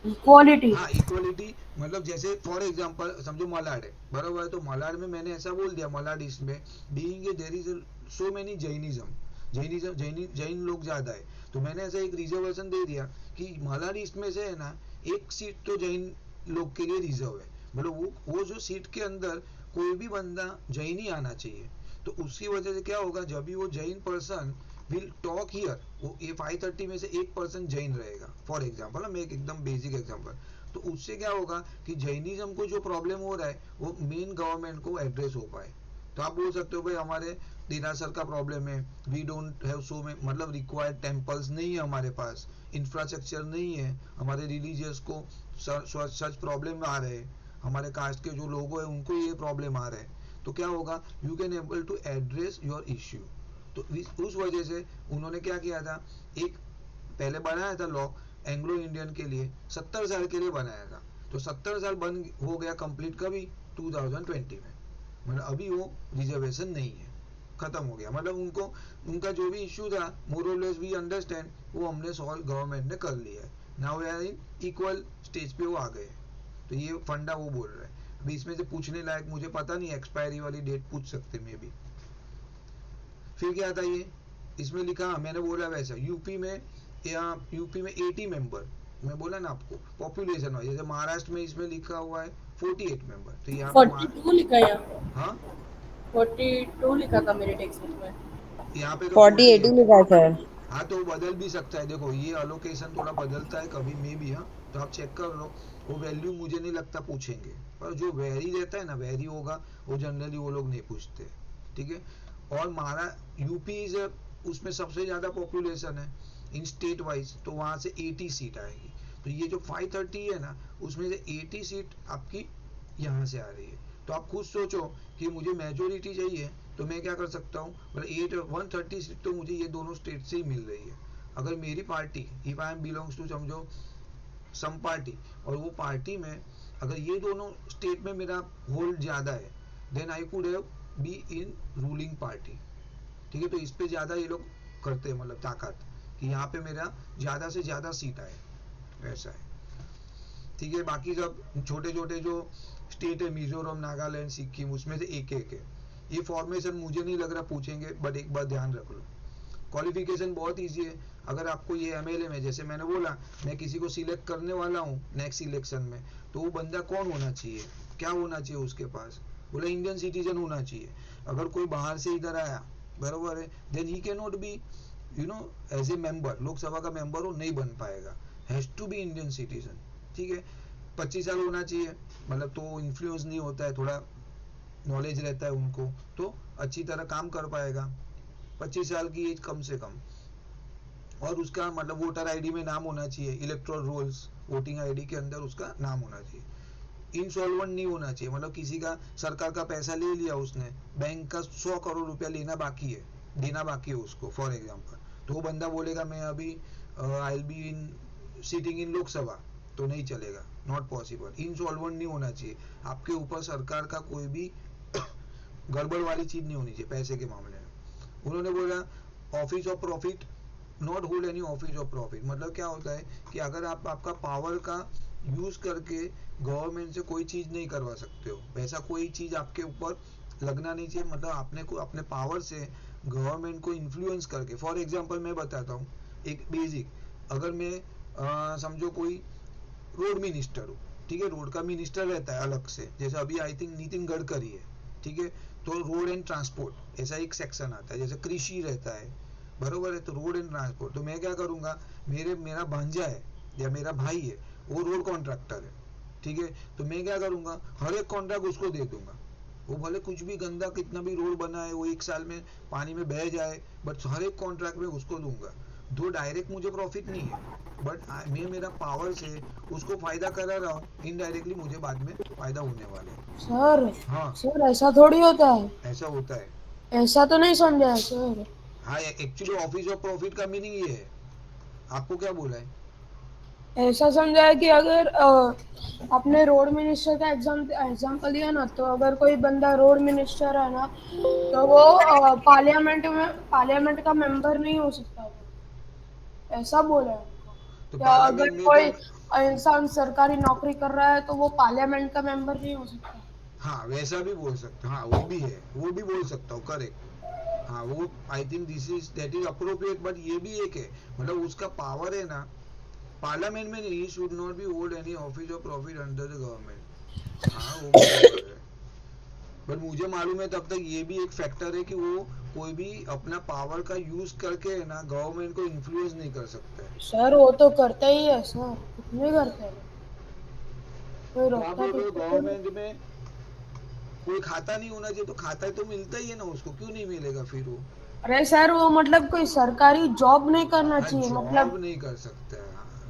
इक्वालिटी। हाँ इक्वलिटी, मतलब जैसे फॉर एग्जांपल समझो मलाड है, बराबर है, तो मलाड में मैंने ऐसा बोल दिया, मलाड इसमें being a there is so many Jain लोग ज्यादा है, तो मैंने ऐसा एक रिजर्वेशन दे दिया कि मलाड इसमें से है ना एक सीट तो जैन लोग के लिए रिजर्व है, मतलब वो जो सीट के अंदर कोई भी बंदा जैन ही आना चाहिए। तो उसकी वजह से क्या होगा, जब भी वो Jain person will talk here, वो ये 530 में से एक पर्सन जैन रहेगा फॉर एग्जांपल, मैं एक एकदम बेसिक एग्जांपल। तो उससे क्या होगा कि जैनिज्म को जो प्रॉब्लम हो रहा है वो मेन गवर्नमेंट को एड्रेस हो पाए। तो आप बोल सकते हो भाई हमारे देरासर का प्रॉब्लम है, वी डोंट हैव सो में मतलब रिक्वायर्ड टेम्पल्स नहीं है हमारे पास, इंफ्रास्ट्रक्चर नहीं है, हमारे रिलीजियस को सच प्रॉब्लम आ रहे हैं, हमारे कास्ट के जो लोग हैं उनको ये प्रॉब्लम आ रहा है। तो क्या होगा, you can able to address your issue. तो उस वजह से उन्होंने क्या किया था, एक पहले बनाया था लॉ एंग्लो इंडियन के लिए, 70 साल के लिए बनाया था। तो 70 साल बन हो गया कंप्लीट कभी, 2020 में। मतलब अभी वो रिजर्वेशन नहीं है, खत्म हो गया। मतलब उनको उनका जो भी इश्यू था मोरलेस वी अंडरस्टैंड, वो हमने सॉल्व गवर्नमेंट ने कर लिया है। Now we are in equal stage पे वो आ गए। तो ये फंडा वो बोल रहा है। अभी इसमें से पूछने लायक मुझे पता नहीं, एक्सपायरी वाली डेट पूछ सकते मे भी। फिर क्या था ये, इसमें लिखा मैंने बोला वैसा यूपी में, या यूपी में 80 मेंबर, मैं बोला ना आपको पॉपुलेशन वाइज, जैसे महाराष्ट्र में इसमें लिखा हुआ है 48 मेंबर। तो यहाँ पे 42 लिखा है यहाँ। हाँ 42 लिखा था मेरे टेक्स्ट बुक में। यहाँ पे तो 48 ही 48। लिखा है सर। हाँ तो बदल भी सकता है, देखो ये अलोकेशन थोड़ा बदलता है कभी मे भी। हाँ तो आप चेक कर लो, वो वैल्यू मुझे नहीं लगता पूछेंगे, पर जो वेरी रहता है ना, वेरी होगा वो जनरली वो लोग नहीं पूछते, ठीक है। और हमारा यूपी इज उसमें सबसे ज्यादा पॉपुलेशन है इन स्टेट वाइज, तो वहां से 80 सीट आएगी। तो ये जो 530 है ना, उसमें से 80 सीट आपकी यहाँ से आ रही है। तो आप खुद सोचो कि मुझे मेजोरिटी चाहिए तो मैं क्या कर सकता हूँ, मतलब 130 सीट तो मुझे ये दोनों स्टेट से ही मिल रही है। अगर मेरी party, if I am belongs to समझो सम पार्टी, और वो पार्टी में अगर ये दोनों स्टेट में मेरा होल्ड ज्यादा है, then I could have be in ruling party, ठीक है। तो इस पे ज्यादा ये लोग करते हैं, मतलब ताकत कि यहाँ पे मेरा ज्यादा से ज्यादा सीट आए, ऐसा है, ठीक है। बाकी सब छोटे छोटे जो स्टेट है, मिजोरम, नागालैंड, सिक्किम, उसमें से एक एक है। ये फॉर्मेशन मुझे नहीं लग रहा पूछेंगे, बट एक बार ध्यान रख लो। क्वालिफिकेशन बहुत इजी है। अगर आपको ये एमएलए में, जैसे मैंने बोला मैं किसी को सिलेक्ट करने वाला हूँ नेक्स्ट इलेक्शन में, तो वो बंदा कौन होना चाहिए, क्या होना चाहिए उसके पास, बोला इंडियन सिटीजन होना चाहिए। अगर कोई बाहर से इधर आया, बरोबर है, then he can not be you know as a member, Lok Sabha का मेंबर वो नहीं बन पाएगा, has to be Indian citizen, ठीक है। 25 साल होना चाहिए, मतलब तो इन्फ्लुएंस नहीं होता है, थोड़ा नॉलेज रहता है उनको, तो अच्छी तरह काम कर पाएगा। 25 साल की एज कम से कम, और उसका मतलब वोटर आईडी में नाम होना चाहिए, इलेक्टोरल रोल्स वोटिंग आईडी के अंदर उसका नाम होना चाहिए। इंसॉल्वेंट नहीं होना चाहिए, मतलब किसी का सरकार का पैसा ले लिया उसने, बैंक का 100 करोड़ रुपया लेना बाकी है, देना बाकी है उसको फॉर एग्जाम्पल, तो वो बंदा बोलेगा मैं अभी I will be in sitting in Lok Sabha, तो नहीं चलेगा, नॉट पॉसिबल। इंसॉल्वेंट नहीं होना चाहिए, आपके ऊपर सरकार का कोई भी गड़बड़ वाली चीज नहीं होनी चाहिए पैसे के मामले में। उन्होंने बोला office of profit, not hold any office of profit, मतलब क्या होता है कि अगर आप आपका पावर का यूज करके गवर्नमेंट से कोई चीज नहीं करवा सकते हो, वैसा कोई चीज आपके ऊपर लगना नहीं चाहिए, मतलब आपने को अपने पावर से गवर्नमेंट को इन्फ्लुएंस करके। फॉर एग्जांपल मैं बताता हूँ एक बेसिक, अगर मैं समझो कोई रोड मिनिस्टर हूँ, ठीक है, रोड का मिनिस्टर रहता है अलग से, जैसे अभी आई थिंक नितिन गडकरी है, ठीक है, तो रोड एंड ट्रांसपोर्ट ऐसा एक सेक्शन आता है, जैसे कृषि रहता है, बरोबर है, तो रोड एंड ट्रांसपोर्ट। तो मैं क्या करूंगा, मेरा भांजा है या मेरा भाई है, वो रोड कॉन्ट्रैक्टर है, ठीक है, तो मैं क्या करूंगा, हर एक कॉन्ट्रैक्ट उसको दे दूंगा। वो भले कुछ भी गंदा कितना भी रोड बना है, वो 1 साल में पानी में बह जाए, बट हर एक कॉन्ट्रैक्ट में उसको दूंगा। दो डायरेक्ट मुझे प्रॉफिट नहीं है, बट मैं मेरा पावर से उसको फायदा करा रहा हूँ, इनडायरेक्टली मुझे बाद में फायदा होने वाला है। सर हाँ सर ऐसा थोड़ी होता है, ऐसा होता है। ऐसा तो नहीं समझा है सर। हाँ एक्चुअली ऑफिस ऑफ प्रॉफिट का मीनिंग ये है, आपको क्या बोला है? ऐसा समझा है कि अगर आपने रोड मिनिस्टर का एग्जाम्पल दिया ना, तो अगर कोई बंदा रोड मिनिस्टर है ना, तो वो पार्लियामेंट का मेंबर नहीं हो सकता, वो ऐसा बोला है उनको। तो या अगर पार्लियामेंट में कोई तो इंसान सरकारी नौकरी कर रहा है तो वो पार्लियामेंट का मेंबर नहीं हो सकता। हाँ वैसा भी बोल सकते, हाँ वो भी है, वो भी बोल सकता हूँ, करेक्ट। हाँ वो I think this is that is appropriate, but ये भी एक है, मतलब उसका पावर है ना, पार्लियामेंट में नहीं, should not B hold any office of profit under the government. हाँ वो बराबर है, बट मुझे मालूम है तब तक ये भी एक फैक्टर है कि वो कोई भी अपना पावर का यूज करके है ना गवर्नमेंट को इन्फ्लुएंस नहीं कर सकता है। सर वो तो करते ही है सर, कितने करते हैं, कोई तो आप रोकता बोल रहे हो तो नहीं। गवर्नमेंट में कोई खाता नहीं होना चाहिए, तो खाता तो मिलता ही है ना उसको, क्यों नहीं मिलेगा फिर वो? अरे सर वो मतलब कोई सरकारी जॉब नहीं करना हाँ, चाहिए, जॉब मतलब नहीं कर सकता है।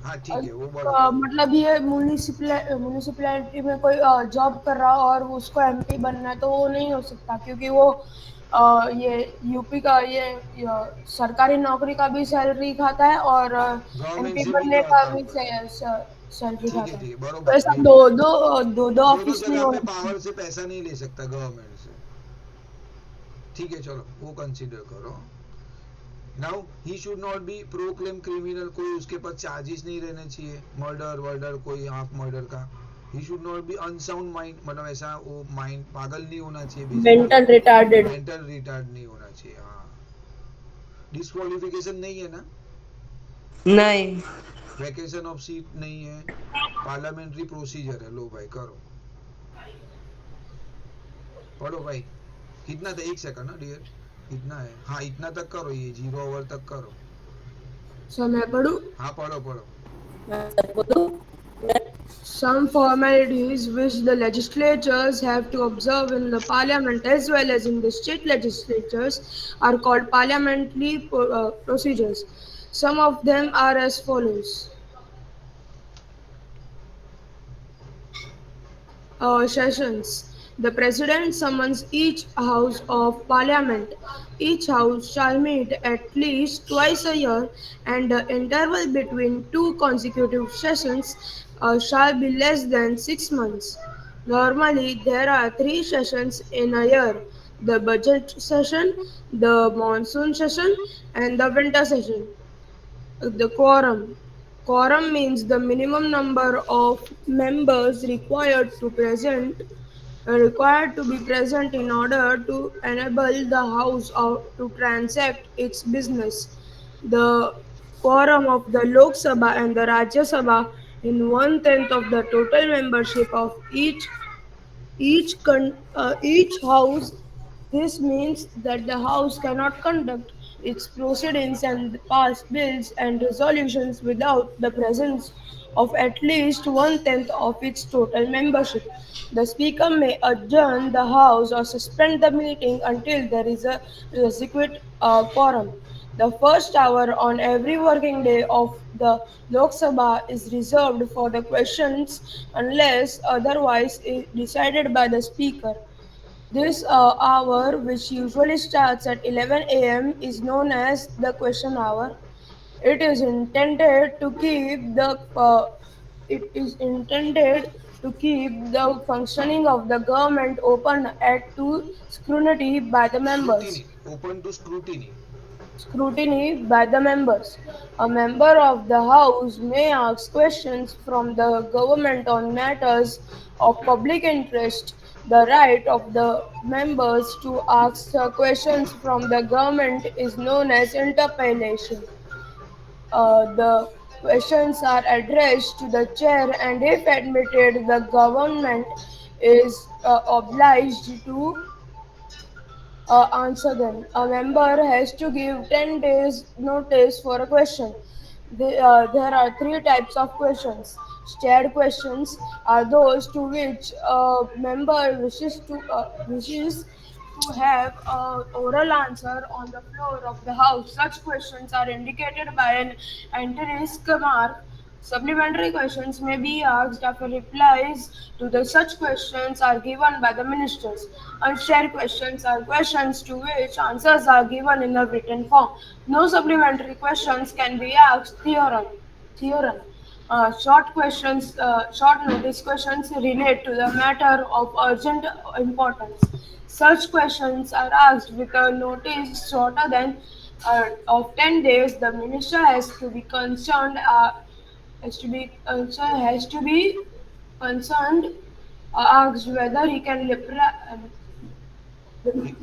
हाँ ठीक है, वो बराबर है। मतलब ये म्यूनिसिपैलिटी में कोई जॉब कर रहा हो और उसको एमपी बनना है तो वो नहीं हो सकता, क्योंकि वो ये यूपी का ये सरकारी नौकरी का भी सैलरी खाता है और गवर्नमेंट एमपी से भी बनने का भी काम करता है। सैलरी खाता है। ठीक है, तो बरोबर है, ऐसा ये दो भी दो दो दो दोनों ऑफिस नहीं जगह पे होना चाहिए। पावर से पैसा नहीं ले सकता गवर्नमेंट से। ठीक है, चलो वो कंसीडर करो। Now he should not B proclaim criminal, कोई उसके पास चार्जेस नहीं रहने चाहिए, मर्डर वर्डर कोई हाफ मर्डर का। He should not B unsound mind, मतलब ऐसा वो माइंड पागल नहीं होना चाहिए basically. Mental retarded. Mental retard नहीं होना चाहिए, हाँ। डिस्क्वालिफिकेशन नहीं है ना? नहीं। वैकेशन ऑफ सीट नहीं है। पार्लियामेंट्री प्रोसीजर है, लो भाई करो, पढ़ो भाई। कितना था, 1 सेकंड ना डियर, इतना है, हाँ इतना तक करो, ये 0 ओवर तक करो। सर मैं पढ़ूं? हाँ पढ़ो पढ़ो। Some formalities which the legislatures have to observe in the parliament as well as in the state legislatures are called parliamentary procedures. Some of them are as follows. Sessions. The President summons each House of Parliament. Each House shall meet at least twice a year, and the interval between two consecutive sessions shall be less than 6 months. Normally, there are three sessions in a year: the budget session, the monsoon session, and the winter session. The quorum. Quorum means the minimum number of members required to be present in order to enable the House to transact its business. The quorum of the Lok Sabha and the Rajya Sabha in one-tenth of the total membership of each house. This means that the house cannot conduct its proceedings and pass bills and resolutions without the presence of at least one-tenth of its total membership. The speaker may adjourn the house or suspend the meeting until there is a requisite quorum. The first hour on every working day of the Lok Sabha is reserved for the questions unless otherwise decided by the Speaker. This hour, which usually starts at 11 a.m., is known as the question hour. It is intended to keep the functioning of the government open to scrutiny by the members. Scrutiny, open to scrutiny. Scrutiny by the members. A member of the House may ask questions from the government on matters of public interest. The right of the members to ask questions from the government is known as interpellation. The questions are addressed to the chair, and if admitted, the government is obliged to answer them. A member has to give 10 days notice for a question. There are three types of questions. Shared questions are those to which a member wishes to have an oral answer on the floor of the house. Such questions are indicated by an asterisk mark. Supplementary questions may be asked after replies to the such questions are given by the ministers. Unshared questions are questions to which answers are given in a written form. No supplementary questions can be asked. Theorem. Short notice questions relate to the matter of urgent importance. Such questions are asked with a notice shorter than of 10 days. The minister has to be concerned asked whether he can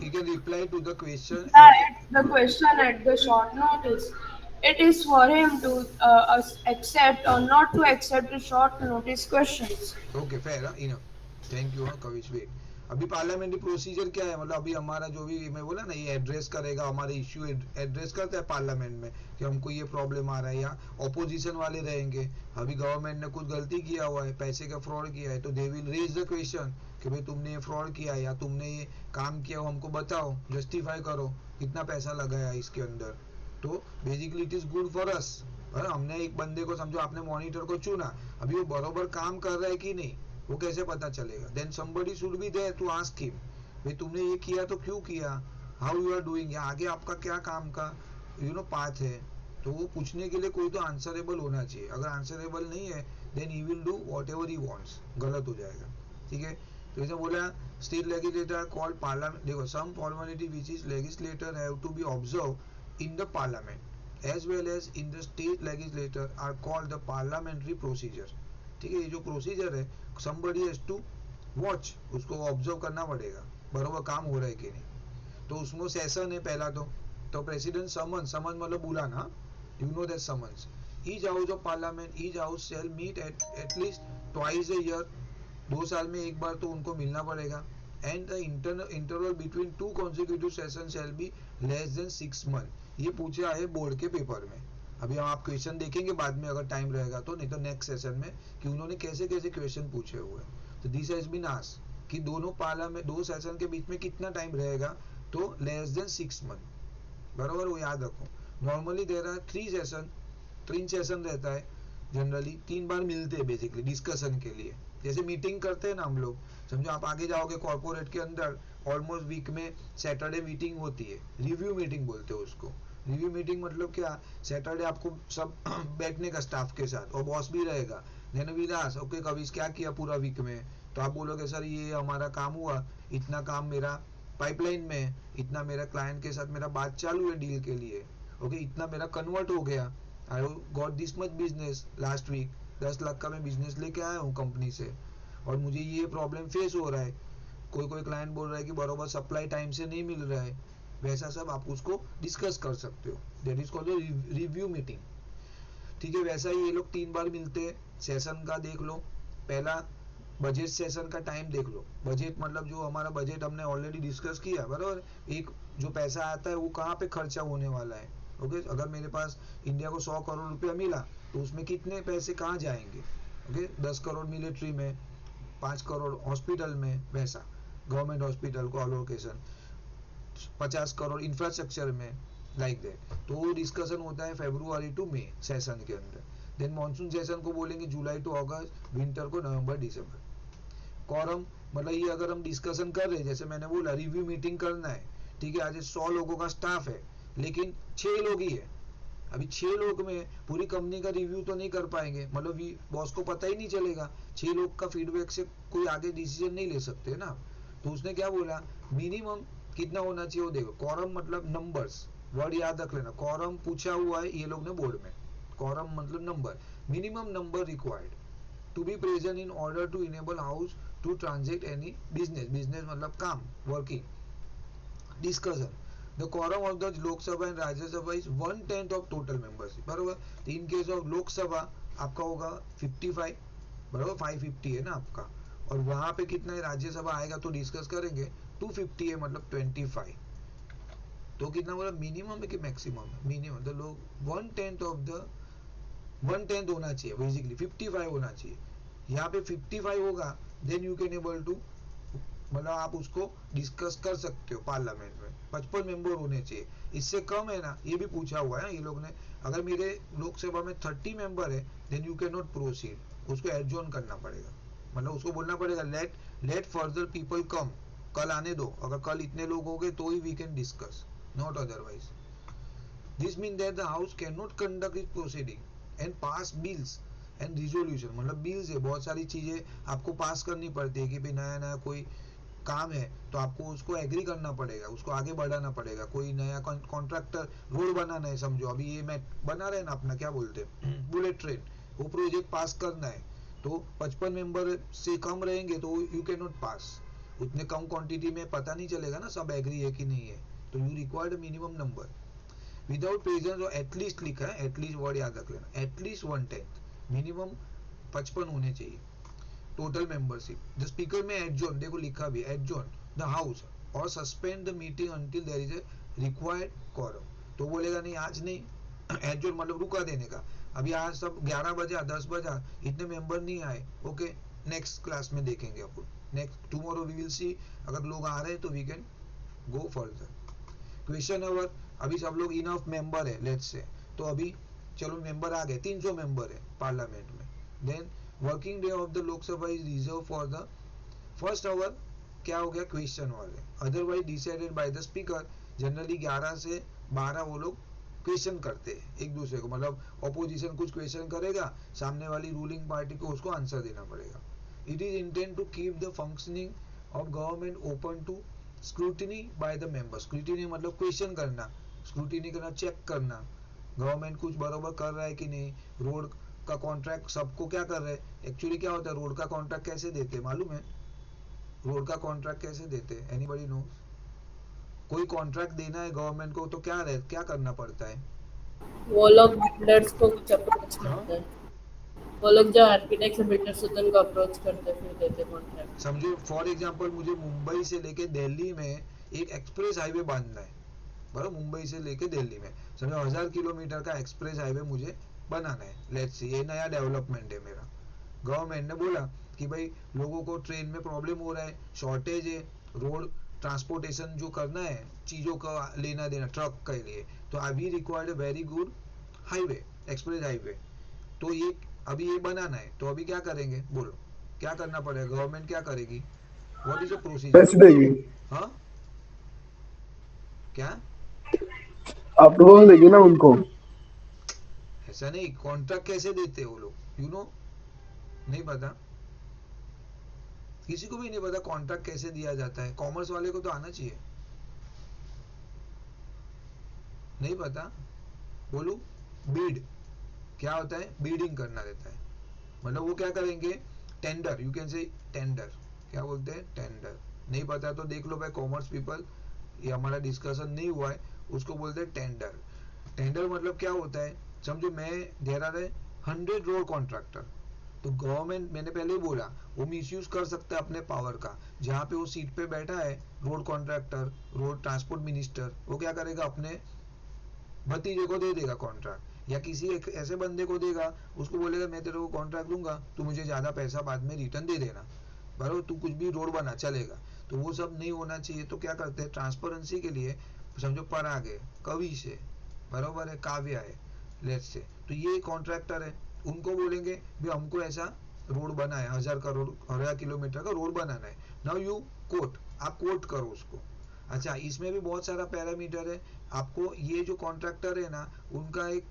He can reply to the question at reply the question at the short notice. It is for him to accept or not to accept the short notice questions. okay, fair enough, thank you, Kavish, wait, अभी parliamentary procedure क्या है, मतलब अभी हमारा जो भी मैं बोला ना, ये एड्रेस करेगा हमारे इश्यू, एड्रेस करता है पार्लियामेंट में कि हमको ये प्रॉब्लम आ रहा है, या ऑपोजिशन वाले रहेंगे, अभी गवर्नमेंट ने कुछ गलती किया हुआ है, पैसे का फ्रॉड किया है, तो they will raise the question कि भाई तुमने ये फ्रॉड किया है या तुमने ये काम किया, हमको बताओ, जस्टिफाई करो कितना पैसा लगाया इसके अंदर। तो basically it is good for us. हमने एक बंदे को, समझो आपने मॉनिटर को चुना, अभी वो बरोबर काम कर रहा है कि नहीं वो कैसे पता चलेगा? Then somebody should be there to ask him, भाई तुमने ये किया तो क्यों किया, हाउ यू आर डूइंग, या आगे आपका क्या काम का पाथ है, तो वो पूछने के लिए कोई तो आंसरेबल होना चाहिए। अगर आंसरेबल नहीं है then he will do whatever he wants, गलत हो जाएगा। ठीक है, तो जैसे बोला स्टेट लेजिस्लेटर कॉल्ड पार्लियामेंट, देखो some formality which is legislator have to be observe in the parliament as well as in the state legislator are called the parliamentary procedure. ठीक है, ये जो प्रोसीजर है somebody has to watch, उसको observe करना पड़ेगा बरोबर काम हो रहा है कि नहीं। तो उसमें सेशन है पहला, तो प्रेसिडेंट समन मतलब बुलाना, you know that summons. Each house of parliament, each house shall meet at least twice a year, 2 साल में एक बार तो उनको मिलना पड़ेगा। And the interval between 2 consecutive session shall be less than 6 months। ये पूछा है बोर्ड के पेपर में। अभी हम आप क्वेश्चन देखेंगे बाद में अगर टाइम रहेगा तो, नहीं तो नेक्स्ट सेशन में कि उन्होंने कैसे कैसे क्वेश्चन पूछे हुए। तो दिस हैज बीन आस्क्ड कि दोनों पार्लियामेंट 2 सेशन के बीच में कितना टाइम रहेगा, तो लेस देन 6 months, बराबर, वो याद रखो। नॉर्मली दे रहा है 3 सेशन रहता है जनरली, 3 बार मिलते हैं बेसिकली डिस्कशन के लिए। जैसे मीटिंग करते हैं ना हम लोग, समझो आप आगे जाओगे कॉर्पोरेट के अंदर, ऑलमोस्ट वीक में सैटरडे मीटिंग होती है, रिव्यू मीटिंग बोलते हैं उसको। रिव्यू मीटिंग मतलब क्या, सैटरडे आपको सब बैठने का स्टाफ के साथ, और बॉस भी रहेगा, देन वी आस्क ओके कभी क्या किया पूरा वीक में, तो आप बोलोगे सर ये हमारा काम हुआ, इतना काम मेरा पाइपलाइन में है, इतना मेरा क्लाइंट के साथ मेरा बात चालू है डील के लिए, ओके इतना मेरा कन्वर्ट हो गया, I got this much business last week, 10 lakh का मैं बिजनेस लेके आया हूँ कंपनी से, और मुझे ये प्रॉब्लम फेस हो रहा है, कोई क्लाइंट बोल रहा है कि बराबर सप्लाई टाइम से नहीं मिल रहा है, वैसा सब आप उसको डिस्कस कर सकते हो, that is called review meeting. ठीक है, वैसा ही ये लोग 3 बार मिलते हैं। सेशन का देख लो, पहला बजट सेशन का टाइम देख लो, बजट मतलब जो हमारा बजट हमने ऑलरेडी डिस्कस किया, बराबर, एक जो पैसा आता है वो कहाँ पे खर्चा होने वाला है, ओके अगर मेरे पास इंडिया को 100 करोड़ रुपया मिला तो उसमें कितने पैसे कहाँ जाएंगे, ओके 10 करोड़ मिलिट्री में, 5 करोड़ हॉस्पिटल में, वैसा गवर्नमेंट हॉस्पिटल को अलोकेशन, 50 करोड़ इंफ्रास्ट्रक्चर में, लाइक दैट। तो वो डिस्कशन होता है फरवरी टू मई सेशन के अंदर। देन मॉनसून सेशन को बोलेंगे जुलाई टू अगस्त, विंटर को नवंबर दिसंबर। कॉरम मतलब ये अगर हम डिस्कशन कर रहे हैं, जैसे मैंने बोला रिव्यू मीटिंग करना है, ठीक है, आज 100 लोगों का स्टाफ है लेकिन 6 लोग ही है, अभी 6 लोग में पूरी कंपनी का रिव्यू तो नहीं कर पाएंगे, मतलब बॉस को पता ही नहीं चलेगा, 6 लोग का फीडबैक से कोई आगे डिसीजन नहीं ले सकते ना। तो उसने क्या बोला, मिनिमम कितना होना चाहिए वो देखो, कॉरम मतलब नंबर्स, वर्ड याद रख लेना, कॉरम पूछा हुआ है ये लोग ने बोर्ड में, कॉरम मतलब number, minimum number required to be present in order to enable house to transact any business, business मतलब काम, working. Discussion, the quorum of the Lok Sabha and Rajya Sabha is 1/10 of total membership, बराबर। तो in case of Lok Sabha आपका होगा 55, बराबर 550 है ना आपका, और वहां पे कितना है राज्यसभा आएगा तो डिस्कस करेंगे, 250 है मतलब 25, तो कितना बोला मिनिमम है कि मैक्सिमम है, मिनिमम, तो लोग 1/10 ऑफ द 1/10 होना चाहिए, बेसिकली 55 होना चाहिए, यहाँ पे 55 होगा then you can able to, मतलब आप उसको डिस्कस कर सकते हो पार्लियामेंट में, 55 मेंबर होने चाहिए, इससे कम है ना, ये भी पूछा हुआ है ये लोग ने, अगर मेरे लोकसभा में 30 मेंबर है देन यू कैन नॉट प्रोसीड, उसको एडजॉर्न करना पड़ेगा, मतलब उसको बोलना पड़ेगा लेट फर्दर पीपल कम, कल आने दो, अगर कल इतने लोग हो गए तो ही we can discuss, not otherwise. This mean that the house can not conduct it proceeding and pass bills and resolution, मतलब बिल्स है, बहुत सारी चीजें आपको पास करनी पड़ती है कि भाई नया नया कोई काम है तो आपको उसको एग्री करना पड़ेगा, उसको आगे बढ़ाना पड़ेगा, कोई नया कॉन्ट्रैक्टर रोड बनाना है, समझो अभी ये मैं बना रहे हैं ना अपना क्या बोलते हैं बुलेट ट्रेन, वो प्रोजेक्ट पास करना है, तो 55 मेंबर से कम रहेंगे तो यू कैन नॉट पास, उतने कम क्वांटिटी में पता नहीं चलेगा ना सब एग्री है कि नहीं है, तो you required minimum number without presence, और एटलीस्ट लिखा है, एटलीस्ट वर्ड याद रख लेना, एटलीस्ट 1/10, मिनिमम 55 होने चाहिए। Total membership. द स्पीकर में एडजॉर्न, देखो लिखा भी एडजॉर्न द हाउस और suspend the meeting until there is a required quorum। तो बोलेगा नहीं आज नहीं, एडजॉर्न मतलब रुका देने का। अभी आज सब 11 बजा 10 बजा इतने मेंबर नहीं आए, ओके नेक्स्ट क्लास में देखेंगे अपन, next tomorrow we will see, अगर लोग आ रहे हैं तो we can go further. Question hour, अभी सब लोग इनफ मेंबर है लेट्स से, तो अभी चलो मेंबर आ गए 300 मेंबर है पार्लियामेंट में। Then working day of the Lok Sabha is reserve for the first hour, क्या हो गया क्वेश्चन वाले, otherwise decided by the speaker. Generally 11 से 12 वो लोग क्वेश्चन करते हैं एक दूसरे को, मतलब ऑपोजिशन कुछ क्वेश्चन करेगा, सामने वाली रूलिंग पार्टी को उसको आंसर देना पड़ेगा। It is intend to keep the functioning of government open to scrutiny by the member. Scrutiny मतलब क्वेश्चन करना, स्क्रूटिनी करना, चेक करना गवर्नमेंट कुछ बराबर कर रहा है कि नहीं। रोड का कॉन्ट्रैक्ट सबको क्या कर रहे हैं, एक्चुअली क्या होता है रोड का कॉन्ट्रैक्ट कैसे देते हैं मालूम है, रोड का कॉन्ट्रैक्ट कैसे देते हैं, एनीबॉडी नो? कोई कॉन्ट्रैक्ट देना है गवर्नमेंट को तो क्या करना पड़ता है, वो लोग बिल्डर्स को कुछ अप्रोच हाँ? करते हैं, वो लोग जो आर्किटेक्ट्स बिल्डर्स होते हैं उनको अप्रोच करते हैं, फिर देते कॉन्ट्रैक्ट। समझो फॉर एग्जांपल मुझे मुंबई से लेके दिल्ली में एक एक्सप्रेस हाईवे बांधना है, बराबर, मुंबई से लेके दिल्ली में समझो 1000 किलोमीटर का एक्सप्रेस हाईवे मुझे बनाना है। लेट्स सी ये नया डेवलपमेंट है मेरा, गवर्नमेंट ने बोला कि भाई लोगों को ट्रेन में प्रॉब्लम हो रहा है, शॉर्टेज है, रोड ट्रांसपोर्टेशन जो करना है चीज़ों का लेना देना ट्रक के लिए, तो अभी required very good highway, express highway. तो ये अभी ये बनाना है, तो अभी क्या करेंगे बोलो, क्या करना पड़ेगा, गवर्नमेंट क्या करेगी, व्हाट इज द प्रोसीजर? पैसे देगी, हाँ क्या, अप्रूवल देगी ना उनको। ऐसा नहीं, कॉन्ट्रैक्ट कैसे देते हैं वो लोग, यू नो? नहीं पता, किसी को भी नहीं पता कॉन्ट्रैक्ट कैसे दिया जाता है, कॉमर्स वाले को तो आना चाहिए, नहीं पता, बोलू बीड क्या होता है, बीडिंग करना रहता है, मतलब वो क्या करेंगे, tender, you can say tender, क्या बोलते हैं टेंडर, नहीं पता तो देख लो भाई कॉमर्स पीपल, ये हमारा डिस्कशन नहीं हुआ है, उसको बोलते हैं टेंडर। टेंडर मतलब क्या होता है, समझो मैं दे रहा है 100 रोड कॉन्ट्रैक्टर, तो गवर्नमेंट मैंने पहले ही बोला वो मिसयूज कर सकता है अपने पावर का, जहाँ पे वो सीट पे बैठा है road contractor, road transport minister, वो क्या करेगा अपने भतीजे को दे देगा कॉन्ट्रैक्ट, या किसी एक ऐसे बंदे को देगा, उसको बोलेगा मैं तेरे को कॉन्ट्रैक्ट दूंगा, तू मुझे ज्यादा पैसा बाद में रिटर्न दे देना, बराबर, तू कुछ भी रोड बना चलेगा। तो वो सब नहीं होना चाहिए, तो क्या करते हैं ट्रांसपेरेंसी के लिए, समझो पराग है कवि से, बराबर है, काव्य है लेट्स से, तो ये कॉन्ट्रैक्टर है, उनको बोलेंगे भी हमको ऐसा रोड बना है 1000 किलोमीटर का रोड बनाना है, नाउ यू कोट, आप कोट करो उसको। अच्छा इसमें भी बहुत सारा पैरामीटर है, आपको ये जो कॉन्ट्रैक्टर है ना उनका एक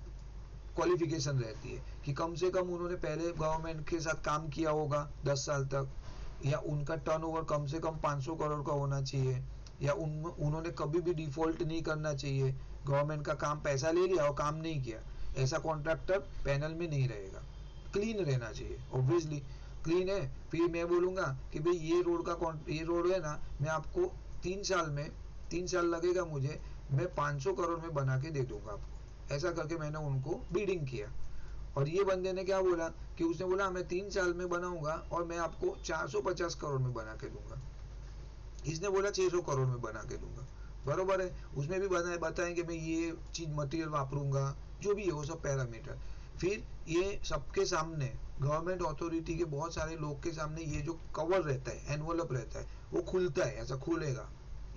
क्वालिफिकेशन रहती है कि कम से कम उन्होंने पहले गवर्नमेंट के साथ काम किया होगा 10 साल तक, या उनका टर्नओवर कम से कम 500 करोड़ का होना चाहिए, या उन्होंने कभी भी डिफॉल्ट नहीं करना चाहिए, गवर्नमेंट का काम पैसा ले लिया और काम नहीं किया, ऐसा कॉन्ट्रैक्टर पैनल में नहीं रहेगा। क्लीन रहना चाहिए, ऑब्वियसली क्लीन है, फिर मैं बोलूंगा कि भाई ये रोड है ना, मैं आपको 3 साल लगेगा मुझे, मैं 500 करोड़ में बना के दे दूंगा आपको, ऐसा करके मैंने उनको बीडिंग किया। और ये बंदे ने क्या बोला कि उसने बोला मैं 3 साल में बनाऊंगा और मैं आपको 450 करोड़ में बना के दूंगा, इसने बोला 600 करोड़ में बना के दूंगा, बरोबर है, उसमें भी बताएंगे मैं ये चीज मटेरियल वापरूंगा, जो भी है वो सब पैरामीटर। फिर ये सबके सामने गवर्नमेंट अथॉरिटी के बहुत सारे लोग के सामने ये जो कवर रहता है, एनवलप रहता है, वो खुलता है, ऐसा खुलेगा,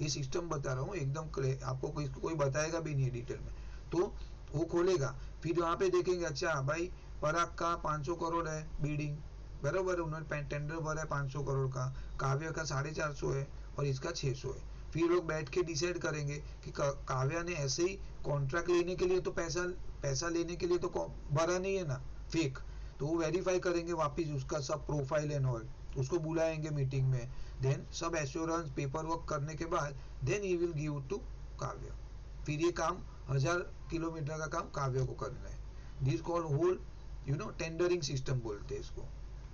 ये सिस्टम बता रहा हूँ एकदम आपको कोई बताएगा भी नहीं डिटेल में, तो वो खोलेगा, फिर वहाँ पे देखेंगे अच्छा भाई पराग का 500 करोड़ है बीडिंग, बराबर है, उन्होंने टेंडर भरा है 500 करोड़ का, काव्य का 450 है और इसका 600 है। फिर लोग बैठ के डिसाइड करेंगे कि काव्या ने ऐसे ही कॉन्ट्रैक्ट लेने के लिए तो पैसा लेने के लिए तो भरा नहीं है ना, फेक, तो वो वेरीफाई करेंगे वापिस उसका सब प्रोफाइल एंड ऑल, उसको बुलाएंगे मीटिंग में, देन सब एश्योरेंस पेपर वर्क करने के बाद then he will give to Kavya, फिर ये काम 1000 किलोमीटर का काम काव्य को करना है, this called whole tendering system बोलते हैं इसको।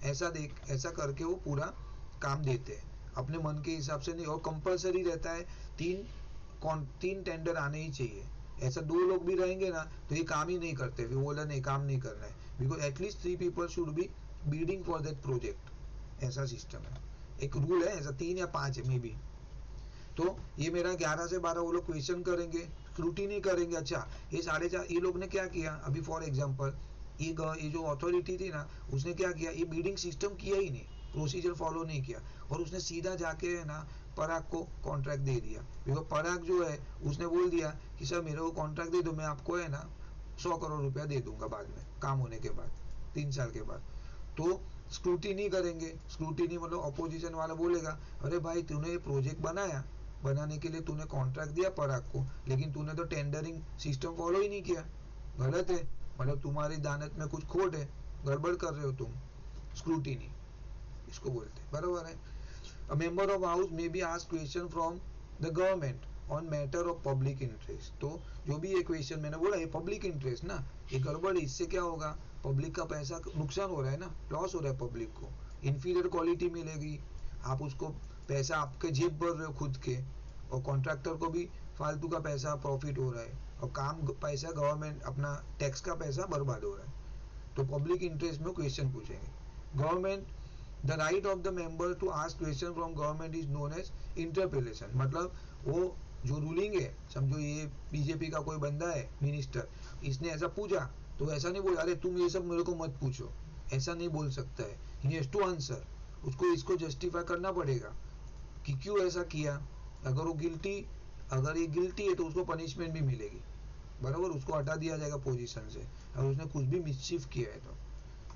ऐसा करके वो पूरा काम देते हैं अपने मन के हिसाब से नहीं, और कंपलसरी रहता है 3 टेंडर आने ही चाहिए, ऐसा 2 लोग भी रहेंगे ना तो ये काम ही नहीं करते, फिर बोला नहीं काम नहीं करना है, because at least 3 people should be bidding for that project, ऐसा सिस्टम है, एक रूल है ऐसा, 3 या 5 है मे बी। तो ये मेरा 11 से 12 वो लोग क्वेश्चन करेंगे, स्क्रूटिनी करेंगे। अच्छा ये 4.5 ये लोग ने क्या किया अभी फॉर एग्जांपल, ये जो अथॉरिटी थी ना उसने क्या किया, ये बिडिंग सिस्टम किया ही नहीं, प्रोसीजर फॉलो नहीं किया, और उसने सीधा जाके है ना पराग को कॉन्ट्रैक्ट दे दिया। बिकॉज पराग जो है उसने बोल दिया कि सर मेरे को कॉन्ट्रैक्ट दे दो, मैं आपको है ना 100 करोड़ रुपया दे दूंगा बाद में, काम होने के बाद 3 साल के बाद। तो स्क्रूटिनी करेंगे, स्क्रूटिनी मतलब अपोजिशन वाला बोलेगा अरे भाई तूने ये प्रोजेक्ट बनाया, बनाने के लिए तूने कॉन्ट्रैक्ट दिया पराग को, लेकिन तूने तो टेंडरिंग सिस्टम फॉलो ही नहीं किया, गलत है, मतलब तुम्हारी दानत में कुछ खोट है, गड़बड़ कर रहे हो तुम। स्क्रूटिनी इसको बोलते हैं, बराबर है। A member of house may be ask question from the government on matter of public interest. तो जो भी ये क्वेश्चन मैंने बोला ये पब्लिक इंटरेस्ट ना, ये गड़बड़, इससे क्या होगा, पब्लिक का पैसा नुकसान हो रहा है ना, लॉस हो रहा है पब्लिक को, इंफीरियर क्वालिटी मिलेगी, आप उसको पैसा आपके जेब भर रहे हो खुद के, और कॉन्ट्रैक्टर को भी फालतू का पैसा प्रॉफिट हो रहा है, और काम पैसा गवर्नमेंट अपना टैक्स का पैसा बर्बाद हो रहा है। तो पब्लिक इंटरेस्ट में क्वेश्चन पूछेंगे। Government the right of the member to ask question from government is known as interpellation. मतलब वो जो रूलिंग है, समझो ये बीजेपी का कोई बंदा है मिनिस्टर, इसने ऐसा पूछा तो ऐसा नहीं बोला अरे तुम ये सब मेरे को मत पूछो, ऐसा नहीं बोल सकता है, ही हैज टू आंसर, उसको इसको जस्टिफाई करना पड़ेगा कि क्यों ऐसा किया। अगर वो अगर ये गिल्टी है तो उसको पनिशमेंट भी मिलेगी, बराबर, उसको हटा दिया जाएगा पोजीशन से अगर उसने कुछ भी मिसचिफ किया है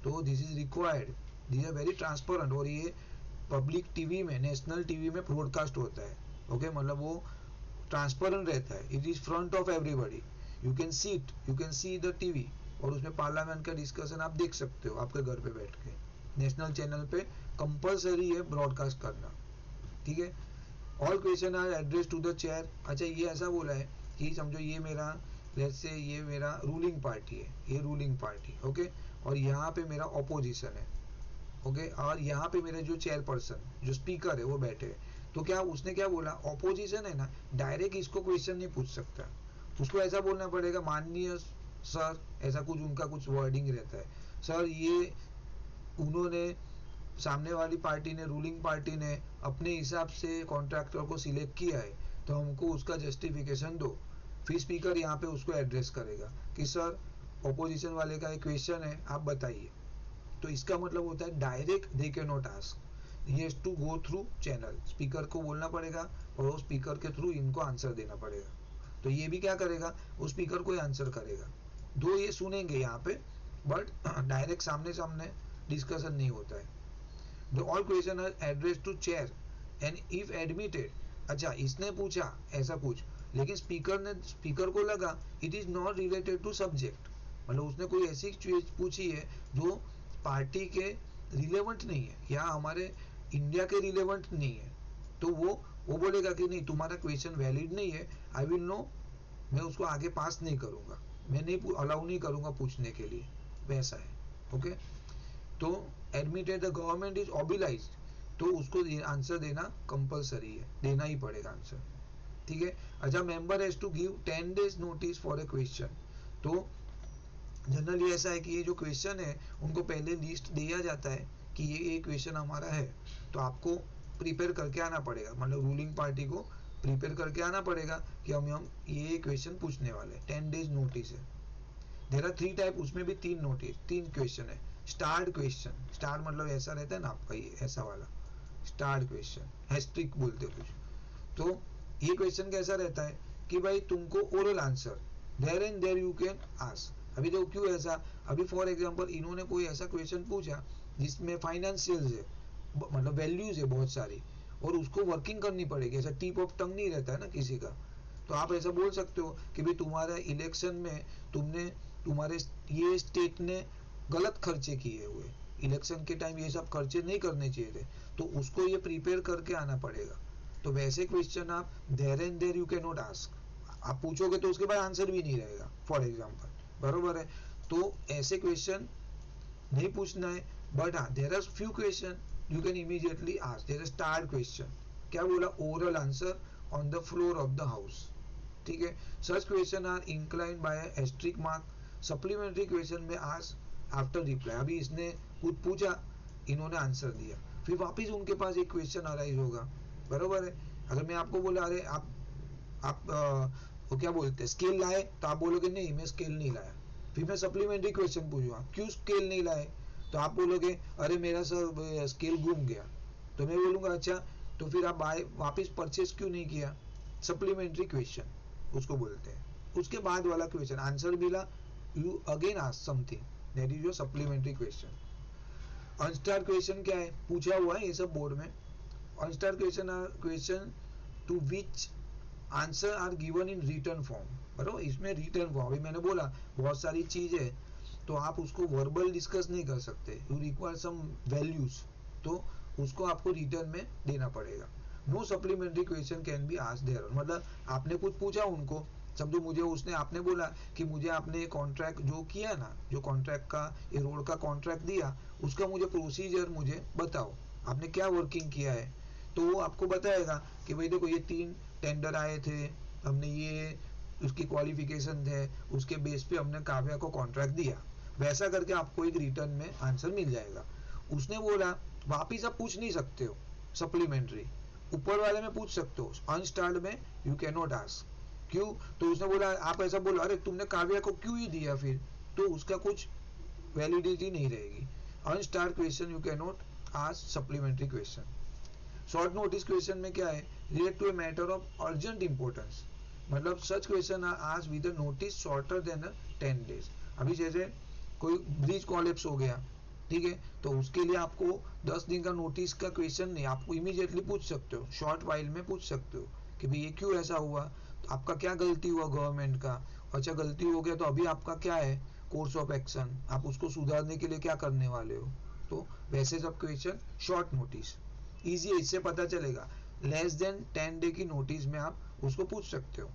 तो this is required, this are very transparent, और ये पब्लिक टीवी में, नेशनल टीवी में ब्रॉडकास्ट होता है, ओके, मतलब वो ट्रांसपेरेंट रहता है, it is front of everybody, you can see it, you can see the TV, और उसमें पार्लियामेंट का डिस्कशन आप देख सकते हो आपके घर पे बैठ के, नेशनल चैनल पे कंपलसरी है ब्रॉडकास्ट करना, ठीक है। All question are address to the chair. अच्छा ये ऐसा बोला है कि समझो ये मेरा, लेट्स से ये मेरा रूलिंग पार्टी है, ये रूलिंग पार्टी, ओके, और यहाँ पे मेरा ऑपोजिशन है, ओके, और यहाँ पे मेरे जो चेयरपर्सन जो स्पीकर है वो बैठे हैं, तो क्या उसने क्या बोला, ऑपोजिशन है ना डायरेक्ट इसको क्वेश्चन नहीं पूछ सकता, उसको ऐसा बोलना पड़ेगा माननीय सर, ऐसा कुछ उनका कुछ वर्डिंग रहता है, सर ये उन्होंने सामने वाली पार्टी ने, रूलिंग पार्टी ने अपने हिसाब से कॉन्ट्रैक्टर को सिलेक्ट किया है, तो हमको उसका जस्टिफिकेशन दो। फिर स्पीकर यहाँ पे उसको एड्रेस करेगा कि सर ऑपोजिशन वाले का एक क्वेश्चन है आप बताइए। तो इसका मतलब होता है डायरेक्ट दे कैन नॉट आस्क, he has to go through channel, speaker को बोलना पड़ेगा और वो स्पीकर के थ्रू इनको आंसर देना पड़ेगा। तो ये भी क्या करेगा, वो स्पीकर को ही आंसर करेगा, दो ये सुनेंगे यहाँ पे, बट डायरेक्ट सामने सामने डिस्कशन नहीं होता है। The all question are addressed to chair and if admitted, अच्छा इसने पूछा ऐसा कुछ, लेकिन स्पीकर को लगा it is not related to subject, मतलब उसने कोई ऐसी चीज पूछी है जो पार्टी के रिलेवेंट नहीं है या हमारे इंडिया के रिलेवेंट नहीं है, तो वो बोलेगा कि नहीं तुम्हारा क्वेश्चन वैलिड नहीं है, आई विल नो, मैं उसको आगे पास नहीं करूंगा, मैं नहीं अलाउ नहीं करूंगा पूछने के लिए, वैसा है, ओके। तो एडमिटेड द गवर्नमेंट इज ऑबिलाइज्ड, तो उसको आंसर देना कंपलसरी है, देना ही पड़ेगा आंसर, ठीक है। अच्छा member has to give 10 days notice for a question. तो जनरली ऐसा है कि ये जो क्वेश्चन है उनको पहले लिस्ट दिया जाता है कि ये क्वेश्चन हमारा है, तो आपको प्रिपेयर करके आना पड़ेगा, मतलब रूलिंग पार्टी को प्रिपेयर करके आना पड़ेगा कि हम ये क्वेश्चन पूछने वाले हैं, 10 days नोटिस है। देयर आर 3 टाइप, उसमें भी 3 नोटिस, 3 क्वेश्चन है। स्टार्ड क्वेश्चन, स्टार मतलब ऐसा रहता है ना आपका, ये ऐसा वाला स्टार्ड क्वेश्चन, हैस्ट्रिक बोलते कुछ। तो ये क्वेश्चन कैसा रहता है कि भाई तुमको oral answer there and there you can ask. अभी तो क्यों ऐसा, अभी फॉर एग्जांपल इन्होंने कोई ऐसा क्वेश्चन पूछा जिसमें फाइनेंशियल्स है, मतलब वैल्यूज है बहुत सारी, और उसको वर्किंग करनी पड़ेगी, ऐसा टिप ऑफ टंग नहीं रहता है ना किसी का। तो आप ऐसा बोल सकते हो कि भाई तुम्हारा इलेक्शन में तुम्हारे ये स्टेट ने गलत खर्चे किए हुए, इलेक्शन के टाइम ये सब खर्चे नहीं करने चाहिए थे, तो उसको ये प्रिपेयर करके आना पड़ेगा। तो वैसे क्वेश्चन आप there and there you can not आस्क, आप पूछोगे तो उसके बाद आंसर भी नहीं रहेगा फॉर एग्जांपल, बरोबर है। तो ऐसे क्वेश्चन नहीं पूछना है, बट हाँ there are few question you can immediately ask. There are start question, क्या बोला, oral answer on the floor of the house, ठीक है। Such question are inclined by asterisk mark. Supplementary question में ask after reply, अभी इसने कुछ पूछा इन्होंने आंसर दिया, फिर वापस उनके पास एक क्वेश्चन अराइज होगा, बरोबर है। अगर मैं आपको बोला अरे आप वो क्या बोलते हैं स्केल लाए, तो आप बोलोगे नहीं मैं स्केल नहीं लाया। फिर मैं सप्लीमेंट्री क्वेश्चन पूछूंगा क्यों स्केल नहीं लाए, तो आप बोलोगे अरे मेरा सर स्केल घूम गया, तो मैं बोलूंगा अच्छा तो फिर आप वापस परचेस क्यों नहीं किया। सप्लीमेंट्री क्वेश्चन उसको बोलते हैं। उसके बाद वाला क्वेश्चन आंसर मिला, you again ask something, that is your supplementary question. Unstar question क्या है, पूछा हुआ है ये सब बोर्ड में। Unstar question to which answer are given in return form, बराबर। इसमें रिटर्न फॉर्म, अभी मैंने बोला बहुत सारी चीज है तो आप उसको वर्बल डिस्कस नहीं कर सकते, यू रिक्वायर सम वैल्यूज, तो उसको आपको रिटर्न में देना पड़ेगा। No supplementary question can be asked there, मतलब आपने कुछ पूछा उनको, समझो मुझे उसने आपने बोला कि मुझे आपने कॉन्ट्रैक्ट जो किया ना, जो कॉन्ट्रैक्ट का ये रोड का कॉन्ट्रैक्ट दिया उसका मुझे प्रोसीजर मुझे बताओ, आपने क्या वर्किंग किया है, तो वो आपको बताएगा कि भाई देखो ये 3 टेंडर आए थे, हमने ये उसकी क्वालिफिकेशन थे, उसके बेस पे हमने काव्या को कॉन्ट्रैक्ट दिया, वैसा करके आपको एक रिटर्न में आंसर मिल जाएगा। उसने बोला वापिस आप पूछ नहीं सकते हो सप्लीमेंट्री, ऊपर वाले में पूछ सकते हो, अनस्टार्ड में यू कैन नॉट आस्क। क्यों, तो उसने बोला आप ऐसा बोलो अरे तुमने काव्या को क्यों ही दिया, फिर तो उसका कुछ वैलिडिटी नहीं रहेगी। Unstarred question you can not ask supplementary question. Short notice question में क्या है, relate to a matter of urgent importance, मतलब such question are asked with a notice shorter than 10 days. अभी जैसे कोई ब्रिज कोलैप्स हो गया, ठीक है, तो उसके लिए आपको 10 दिन का नोटिस का क्वेश्चन नहीं, आपको इमीडिएटली पूछ सकते हो, शॉर्ट वाइल में पूछ सकते हो कि भाई ये क्यों ऐसा हुआ, तो आपका क्या गलती हुआ गवर्नमेंट का, अच्छा गलती हो गया तो अभी आपका क्या है कोर्स ऑफ एक्शन, आप उसको सुधारने के लिए क्या करने वाले हो, तो वैसे सब क्वेश्चन शॉर्ट नोटिस इजी है, इससे पता चलेगा। लेस देन 10 डे की नोटिस में आप उसको पूछ सकते हो।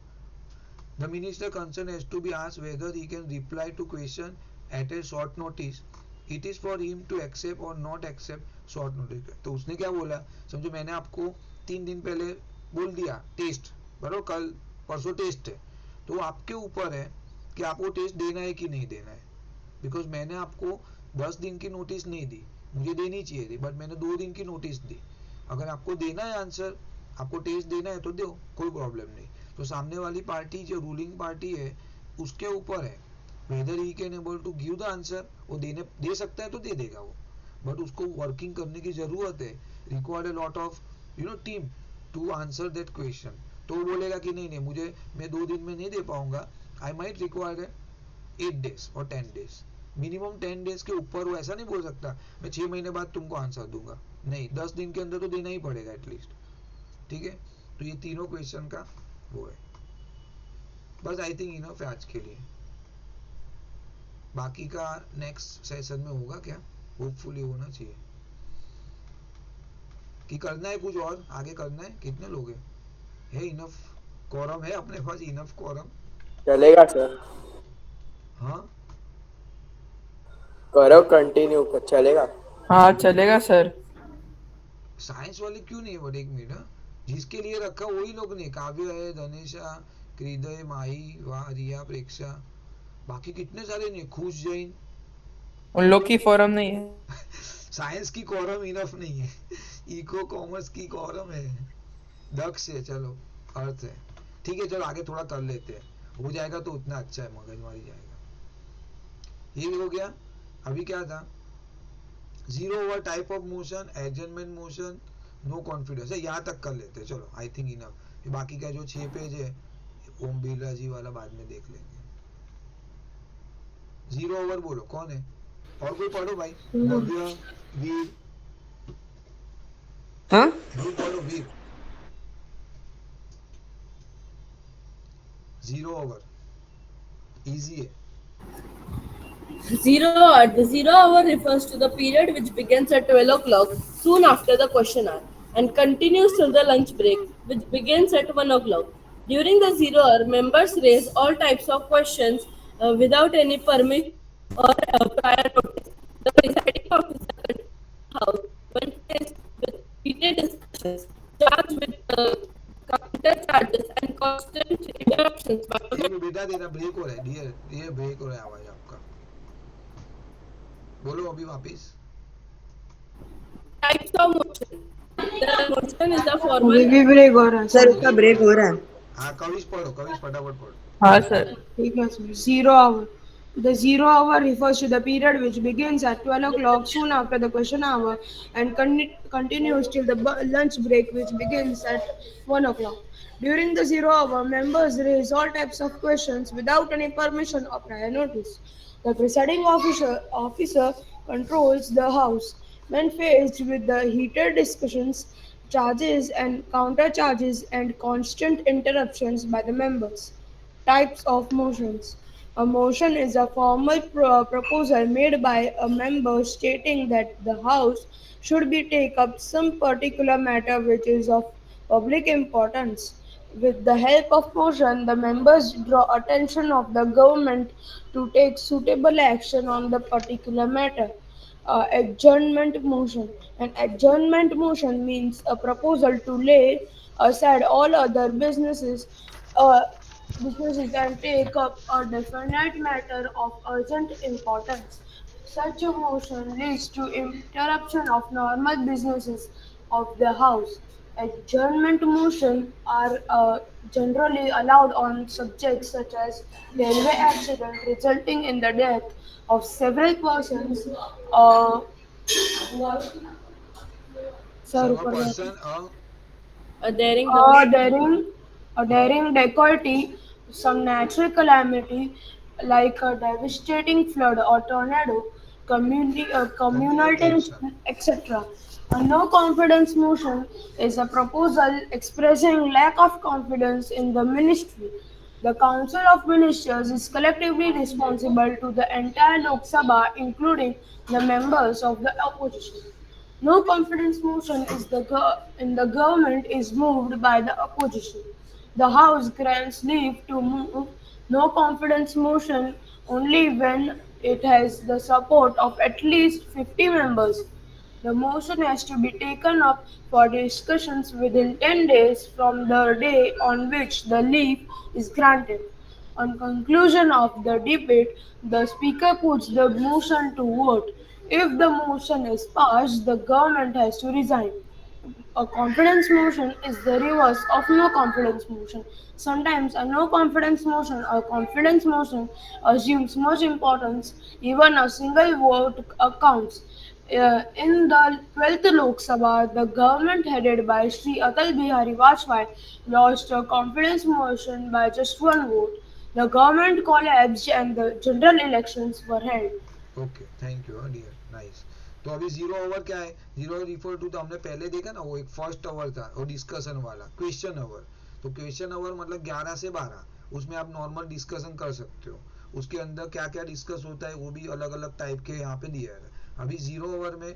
The minister concerned has to be asked whether he can reply to question at a short notice. It is for him to accept or not accept short notice. तो उसने क्या बोला, समझो मैंने आपको 3 दिन पहले बोल दिया टेस्ट, बराबर कल परसों टेस्ट है, तो आपके ऊपर है कि आपको टेस्ट देना है कि नहीं देना है, बिकॉज मैंने आपको 10 दिन की नोटिस नहीं दी, मुझे देनी चाहिए थी, बट मैंने 2 दिन की नोटिस दी। अगर आपको देना है आंसर, आपको टेस्ट देना है तो दो, कोई प्रॉब्लम नहीं। तो सामने वाली पार्टी जो रूलिंग पार्टी है उसके ऊपर है whether he can able to give the answer, वो दे सकता है तो दे देगा वो, बट उसको वर्किंग करने की जरूरत है, required a lot of team to answer that question. तो वो बोलेगा कि नहीं मुझे मैं 2 दिन में नहीं दे पाऊंगा, आई माइट रिक्वायर 8 डेज और 10 डेज, मिनिमम 10 डेज के ऊपर वो ऐसा नहीं बोल सकता मैं 6 महीने बाद तुमको आंसर दूंगा, नहीं 10 दिन के अंदर तो देना ही पड़ेगा एटलीस्ट, ठीक है। तो ये तीनों क्वेश्चन का वो है, बस आई थिंक इनफ है आज के लिए, बाकी का नेक्स्ट सेशन में होगा क्या, होपफुली होना चाहिए। कि करना है कुछ और आगे करना है, कितने लोग है इनफ कोरम है अपने पास, इनफ कोरम चलेगा सर, हाँ करो कंटिन्यू, चलेगा। हाँ चलेगा सर। साइंस वाले क्यों नहीं, बट एक मिनट, जिसके लिए रखा वही लोग नहीं, काव्य है, धनेशा, हृदय, माही, रिया, प्रेक्षा, बाकी कितने सारे नहीं, खुश जैन, उन लोग की फोरम नहीं है। साइंस की कॉरम इनफ नहीं है, इको कॉमर्स की कॉरम है, दक्ष है, चलो अर्थ है, ठीक है चलो आगे थोड़ा कर लेते हैं, हो जाएगा तो उतना अच्छा है, मगज मारी जाएगा। ये हो गया। अभी क्या था, 0 hour type of motion, adjustment motion, no confidence है, यहाँ तक कर लेते हैं, चलो आई थिंक इनफ। बाकी का जो 6 पेज है ओम बिरला जी वाला बाद में देख लेंगे। 0 ओवर बोलो कौन है, और कोई पढ़ो भाई, भव्य, वीर, हाँ वीर पढ़ो, वीर 0 ओवर इजी है। The 0 hour refers to the period which begins at 12 o'clock soon after the question hour and continues till the lunch break, which begins at 1 o'clock. During the 0 hour, members raise all types of questions without any permission or prior notice. The presiding officer controls the House when faced with heated discussions, charged with counter charges and constant interruptions. बेटा तेरा break हो रहा है, dear ये break हो रहा है आवाज आपका, बोलो अभी वापस। Types of motion. The motion is the अभी formal. भी ब्रेक हो रहा है सर सर. इसका ब्रेक हो रहा है. हाँ कविश पढ़ो, कविश फटाफट पढ़ो. हाँ सर. ठीक है sir. 0 hour. The 0 hour refers to the period which begins at 12 o'clock soon after the question hour and continues till the lunch break which begins at 1 o'clock. During the 0 hour, members raise all types of questions without any permission or prior notice. The presiding officer controls the House. When faced with the heated discussions, charges and countercharges, and constant interruptions by the members. Types of motions. A motion is a formal proposal made by a member stating that the House should be take up some particular matter which is of public importance. With the help of motion, the members draw attention of the government to take suitable action on the particular matter. Adjournment motion. An adjournment motion means a proposal to lay aside all other uh, businesses and take up a definite matter of urgent importance. Such a motion leads to interruption of normal businesses of the House. Adjournment motions are generally allowed on subjects such as railway accident resulting in the death of several persons. Uh, sir, सर्व ऊपर जाओ. Person A daring A daring, a daring dacoity, some natural calamity like a devastating flood or tornado, communal communal tension. tension, etc. A no confidence motion is a proposal expressing lack of confidence in the ministry. The Council of Ministers is collectively responsible to the entire Lok Sabha, including the members of the opposition. No confidence motion in the government is moved by the opposition. The House grants leave to move no confidence motion only when it has the support of at least 50 members. The motion has to be taken up for discussions within 10 days from the day on which the leave is granted. On conclusion of the debate, the Speaker puts the motion to vote. If the motion is passed, the government has to resign. A confidence motion is the reverse of no confidence motion. Sometimes a no confidence motion or confidence motion assumes much importance, even a single vote counts. In the 12th Lok Sabha, the government headed by Sri Atal Bihari Vajpayee lost a confidence motion by just one vote. The government collapsed and the general elections were held. Okay thank you dear nice. तो अभी zero over क्या है? Zero refer to तो हमने पहले देखा ना, वो एक फर्स्ट ओवर था और डिस्कशन वाला क्वेश्चन ओवर. तो क्वेश्चन ओवर मतलब 11 से 12, उसमें आप नॉर्मल डिस्कशन कर सकते हो. उसके अंदर क्या क्या डिस्कस होता है वो भी अलग अलग टाइप के यहाँ पे दिया है. अभी जीरो ओवर में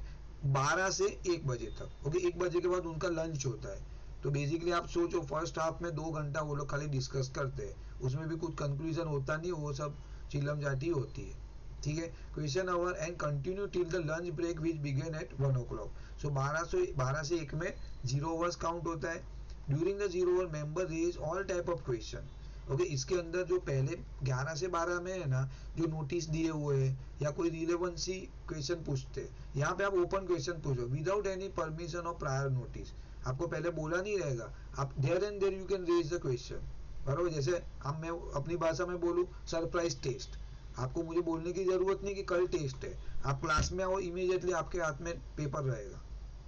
12 से 1 बजे तक. ओके 1 बजे के बाद उनका लंच होता है. तो बेसिकली आप सोचो फर्स्ट हाफ में 2 घंटा वो लोग खाली डिस्कस करते हैं, उसमें भी कुछ कंक्लूजन होता नहीं, वो सब चिलम जाती होती है. ठीक है. Question hour and continue till the lunch break which begin at 1 o'clock. So 12 से 1 में जीरो ओवर्स काउंट होता है. During the zero hour member raise all type of question. Okay इसके अंदर जो पहले 11 से 12 में है ना, जो नोटिस दिए हुए हैं या कोई रिलेवेंसी क्वेश्चन पूछते हैं, यहाँ पे आप ओपन क्वेश्चन पूछो विदाउट एनी परमिशन और प्रायर नोटिस. आपको पहले बोला नहीं रहेगा, आप there and there you can raise the question. बराबर. जैसे हम मैं अपनी भाषा में बोलूँ सरप्राइज टेस्ट, आपको मुझे बोलने की जरूरत नहीं कि कल टेस्ट है. आप क्लास में आओ, इमीडिएटली आपके हाथ में पेपर रहेगा.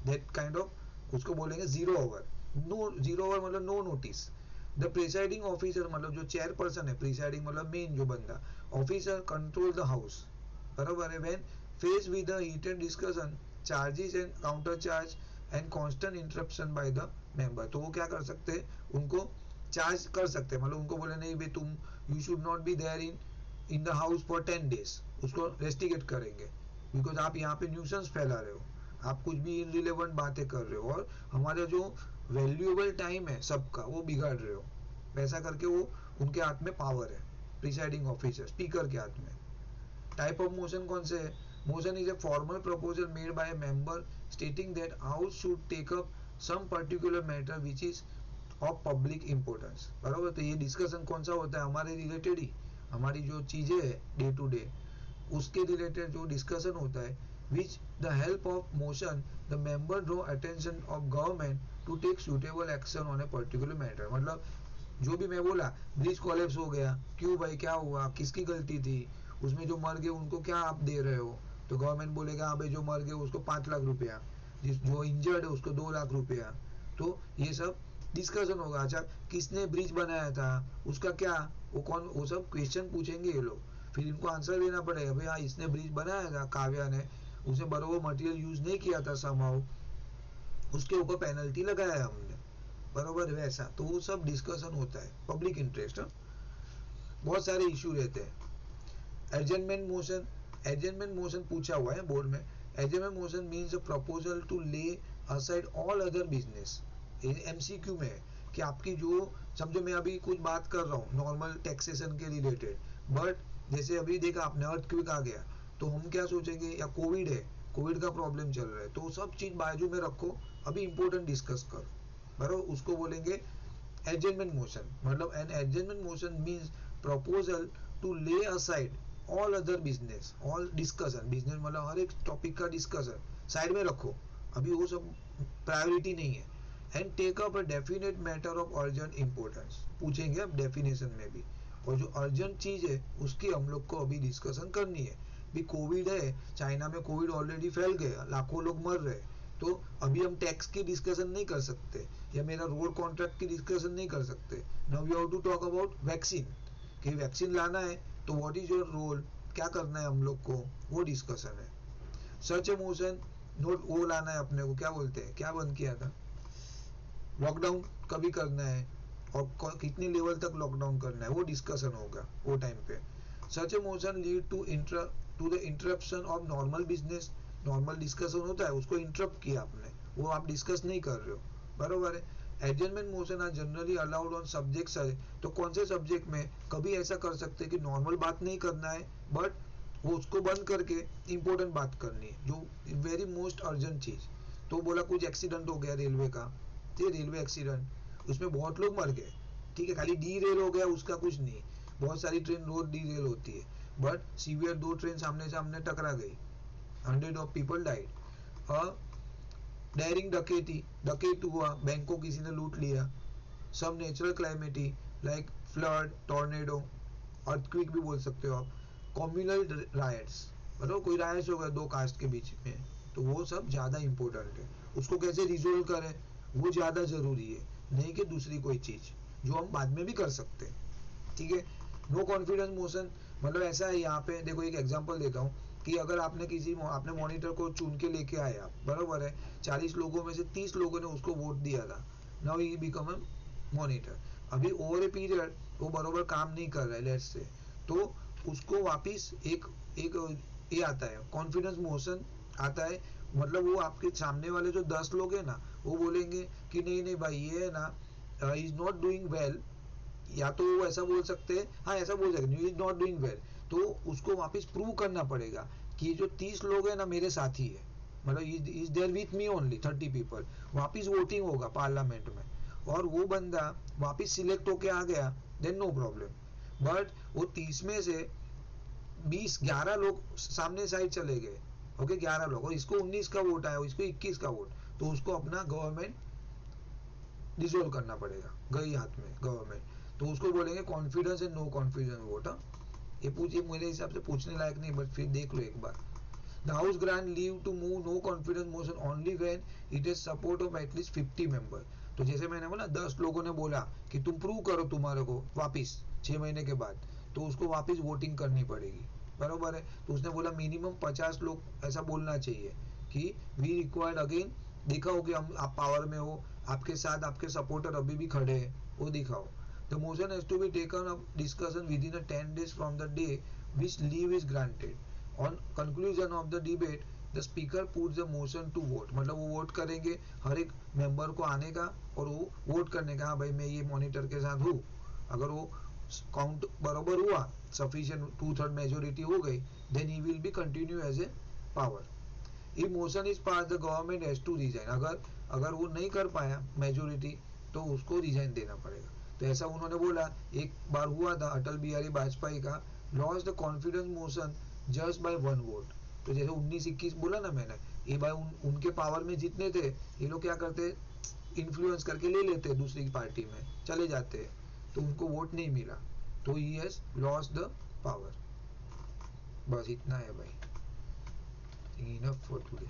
दैट काइंड ऑफ उसको बोलेंगे zero hour. No zero hour मतलब no notice. The presiding officer मतलब जो चेयरपर्सन है, प्रिसाइडिंग मतलब मेन जो बंदा ऑफिसर कंट्रोल द हाउस. बराबर है. When face with the heated discussion, charges and counter charge and constant interruption bye the member. तो वो क्या कर सकते हैं, उनको चार्ज कर सकते हैं. मतलब उनको बोले नहीं भाई तुम you should not be there in the house for 10 days. उसको रेस्टिगेट करेंगे बिकॉज आप यहाँ पे न्यूसेंस फैला रहे हो, आप कुछ भी इनरिलेवेंट बातें कर रहे हो और हमारा जो वैल्यूएबल टाइम है सबका वो बिगाड़ रहे हो. वैसा करके वो उनके हाथ में पावर है, प्रिसाइडिंग ऑफिसर स्पीकर के हाथ में. टाइप ऑफ मोशन कौन से है? Motion is a formal proposal made by a member stating that house should take up some particular matter which is of public importance. बराबर. तो ये डिस्कशन कौन सा होता है? हमारे रिलेटेड ही, हमारी जो चीजें है डे टू डे उसके रिलेटेड जो डिस्कशन होता है which the help of motion the member draw attention of government to take suitable action on a particular matter. मतलब जो भी मैं बोला ब्रिज कोलैप्स हो गया, क्यों भाई, क्या हुआ, किसकी गलती थी, उसमें जो मर गए उनको क्या आप दे रहे हो, तो गवर्नमेंट बोलेगा हाँ भाई जो मर गए उसको 5 लाख रुपया, जो इंजर्ड है उसको 2 लाख रुपया। तो ये सब डिस्कशन होगा। अच्छा किसने ब्रिज बनाया था, उसका क्या, वो कौन, वो सब क्वेश्चन पूछेंगे ये लोग, फिर इनको आंसर देना पड़ेगा भाई हाँ इसने ब्रिज बनाया था, काव्या ने, उसने बराबर मटेरियल यूज नहीं किया था समहाउ, उसके ऊपर पेनल्टी लगाया हमने, बराबर वैसा। तो वो सब डिस्कशन होता है, पब्लिक इंटरेस्ट। बहुत सारे इशू रहते हैं। एडजमेंट मोशन, एडजमेंट मोशन पूछा हुआ है बोर्ड में। Adjournment motion means a proposal to lay aside all other business. MCQ में है कि आपकी जो, समझो मैं अभी कुछ बात कर रहा हूँ नॉर्मल टैक्सेशन के रिलेटेड, बट जैसे अभी देखा आपने अर्थक्वेक आ गया तो हम क्या सोचेंगे, या कोविड है, कोविड का प्रॉब्लम चल रहा है, तो सब चीज बाजू में रखो, अभी इंपॉर्टेंट डिस्कस करो, बराबर, उसको बोलेंगे एडजमेंट मोशन। मतलब an adjournment motion means proposal to lay aside all other business, all discussion, business मतलब हर एक टॉपिक का डिस्कशन साइड में रखो, अभी वो सब प्रायोरिटी नहीं है, and take up a definite matter of urgent importance, पूछेंगे अब डेफिनेशन में भी, और जो अर्जेंट चीज है उसकी हम लोग को अभी डिस्कशन करनी है। भी कोविड है, चाइना में कोविड ऑलरेडी फैल गया, लाखों लोग मर रहे, तो अभी हम टैक्स की डिस्कशन नहीं कर सकते, या मेरा रोड कॉन्ट्रैक्ट की डिस्कशन नहीं कर सकते। Now we have to talk about vaccine, कि वैक्सीन लाना है तो व्हाट इज योर रोल, क्या करना है हम लोग को, वो डिस्कशन है। सच ए मोशन, नोट वो लाना है अपने को, क्या बोलते हैं, क्या बंद किया था, लॉकडाउन कभी करना है और कितने लेवल तक लॉकडाउन करना है, वो डिस्कशन होगा वो टाइम पे। Such a motion lead to the interruption of normal business, normal discussion होता है उसको इंटरप्ट किया आपने, वो आप डिस्कस नहीं कर रहे हो, बरोबर है। Adjournment motion are generally allowed on subjects है, तो कौन से सब्जेक्ट में कभी ऐसा कर सकते हैं कि नॉर्मल बात नहीं करना है, बट वो उसको बंद करके इंपॉर्टेंट बात करनी है, जो वेरी मोस्ट अर्जेंट चीज। तो बोला कुछ एक्सीडेंट हो गया रेलवे का, तो रेलवे एक्सीडेंट, उसमें बहुत लोग मर गए, ठीक है, खाली डी रेल हो गया उसका कुछ नहीं, बहुत सारी ट्रेन रोड डी रेल होती है, बट सीवियर 2 ट्रेन सामने सामने टकरा गई, 100 ऑफ पीपल डाइड। डेयरिंग डकैती, डकैत हुआ, बैंक को किसी ने लूट लिया। सब natural calamity like flood, tornado, earthquake भी बोल सकते हो आप। कम्युनल राइट्स, मतलब कोई राइट्स हो गए 2 कास्ट के बीच में, तो वो सब ज्यादा इंपॉर्टेंट है, उसको कैसे रिजोल्व करें वो ज्यादा जरूरी है, नहीं कि दूसरी कोई चीज जो हम बाद में भी कर सकते हैं, ठीक है। नो कॉन्फिडेंस मोशन, मतलब ऐसा है, यहाँ पे देखो एक एग्जांपल देता हूँ कि अगर आपने आपने मॉनिटर को चुन के लेके आए आप, बराबर है, 40 लोगों में से 30 लोगों ने उसको वोट दिया था, now he become a monitor, अभी ओवर ए पीरियड वो बराबर काम नहीं कर रहा है लेट्स से, तो उसको वापिस एक ये आता है कॉन्फिडेंस मोशन आता है, मतलब वो आपके सामने वाले जो 10 लोग हैं ना वो बोलेंगे कि नहीं नहीं भाई ये है ना इज नॉट डूइंग वेल, या तो वो ऐसा बोल सकते हैं, हाँ ऐसा बोल सकते हैं इज नॉट डूइंग वेल, तो उसको वापस प्रूव करना पड़ेगा कि ये जो 30 लोग हैं ना मेरे साथी है, मतलब is there with me only 30 people, वापस वोटिंग होगा पार्लियामेंट में और वो बंदा वापस सिलेक्ट होके आ गया देन नो प्रॉब्लम, बट वो 30 में से 11 लोग सामने साइड चले गए, ओके 11 लोग, और इसको 19 का वोट आया, इसको 21 का वोट, तो उसको अपना गवर्नमेंट डिसोल्व करना पड़ेगा, गई हाथ में गवर्नमेंट, तो उसको बोलेंगे confidence and no confidence vote. ये पूछिए मेरे हिसाब से पूछने लायक नहीं, बट फिर देख लो एक बार। The house grant leave to move no confidence motion only when it is support of at least 50 member, तो जैसे मैंने बोला 10 लोगों ने बोला कि तुम प्रूव करो तुम्हारे को वापिस 6 महीने के बाद, तो उसको वापिस वोटिंग करनी पड़ेगी, बरोबर है। तो उसने बोला मिनिमम 50 लोग ऐसा बोलना चाहिए कि वी रिक्वायर्ड अगेन, दिखाओ कि हम आप पावर में हो, आपके साथ आपके सपोर्टर अभी भी खड़े हैं, वो दिखाओ। The motion has to be taken up discussion within a 10 days from the day which leave is granted. On conclusion of the debate, the speaker puts the motion to vote. मतलब वो vote करेंगे, हर एक member को आने का और वो vote करने का, हाँ भाई मैं ये मॉनिटर के साथ हूँ, अगर वो काउंट बराबर हुआ, सफिशिएंट 2/3 मेजोरिटी हो गई, then he will be continue as a power. If motion is passed, the government has to resign. अगर वो नहीं कर पाया मेजोरिटी तो उसको रिजाइन देना पड़ेगा। तो ऐसा उन्होंने बोला, एक बार हुआ था अटल बिहारी वाजपेयी का, lost the confidence motion just by 1 vote, तो जैसे 19-21 बोला ना मैंने, ये भाई उनके पावर में जितने थे, ये लोग क्या करते, इन्फ्लुएंस करके ले लेते दूसरी पार्टी में चले जाते, तो उनको वोट नहीं मिला, तो he has lost the power. बस इतना है भाई, इनफ फॉर टुडे।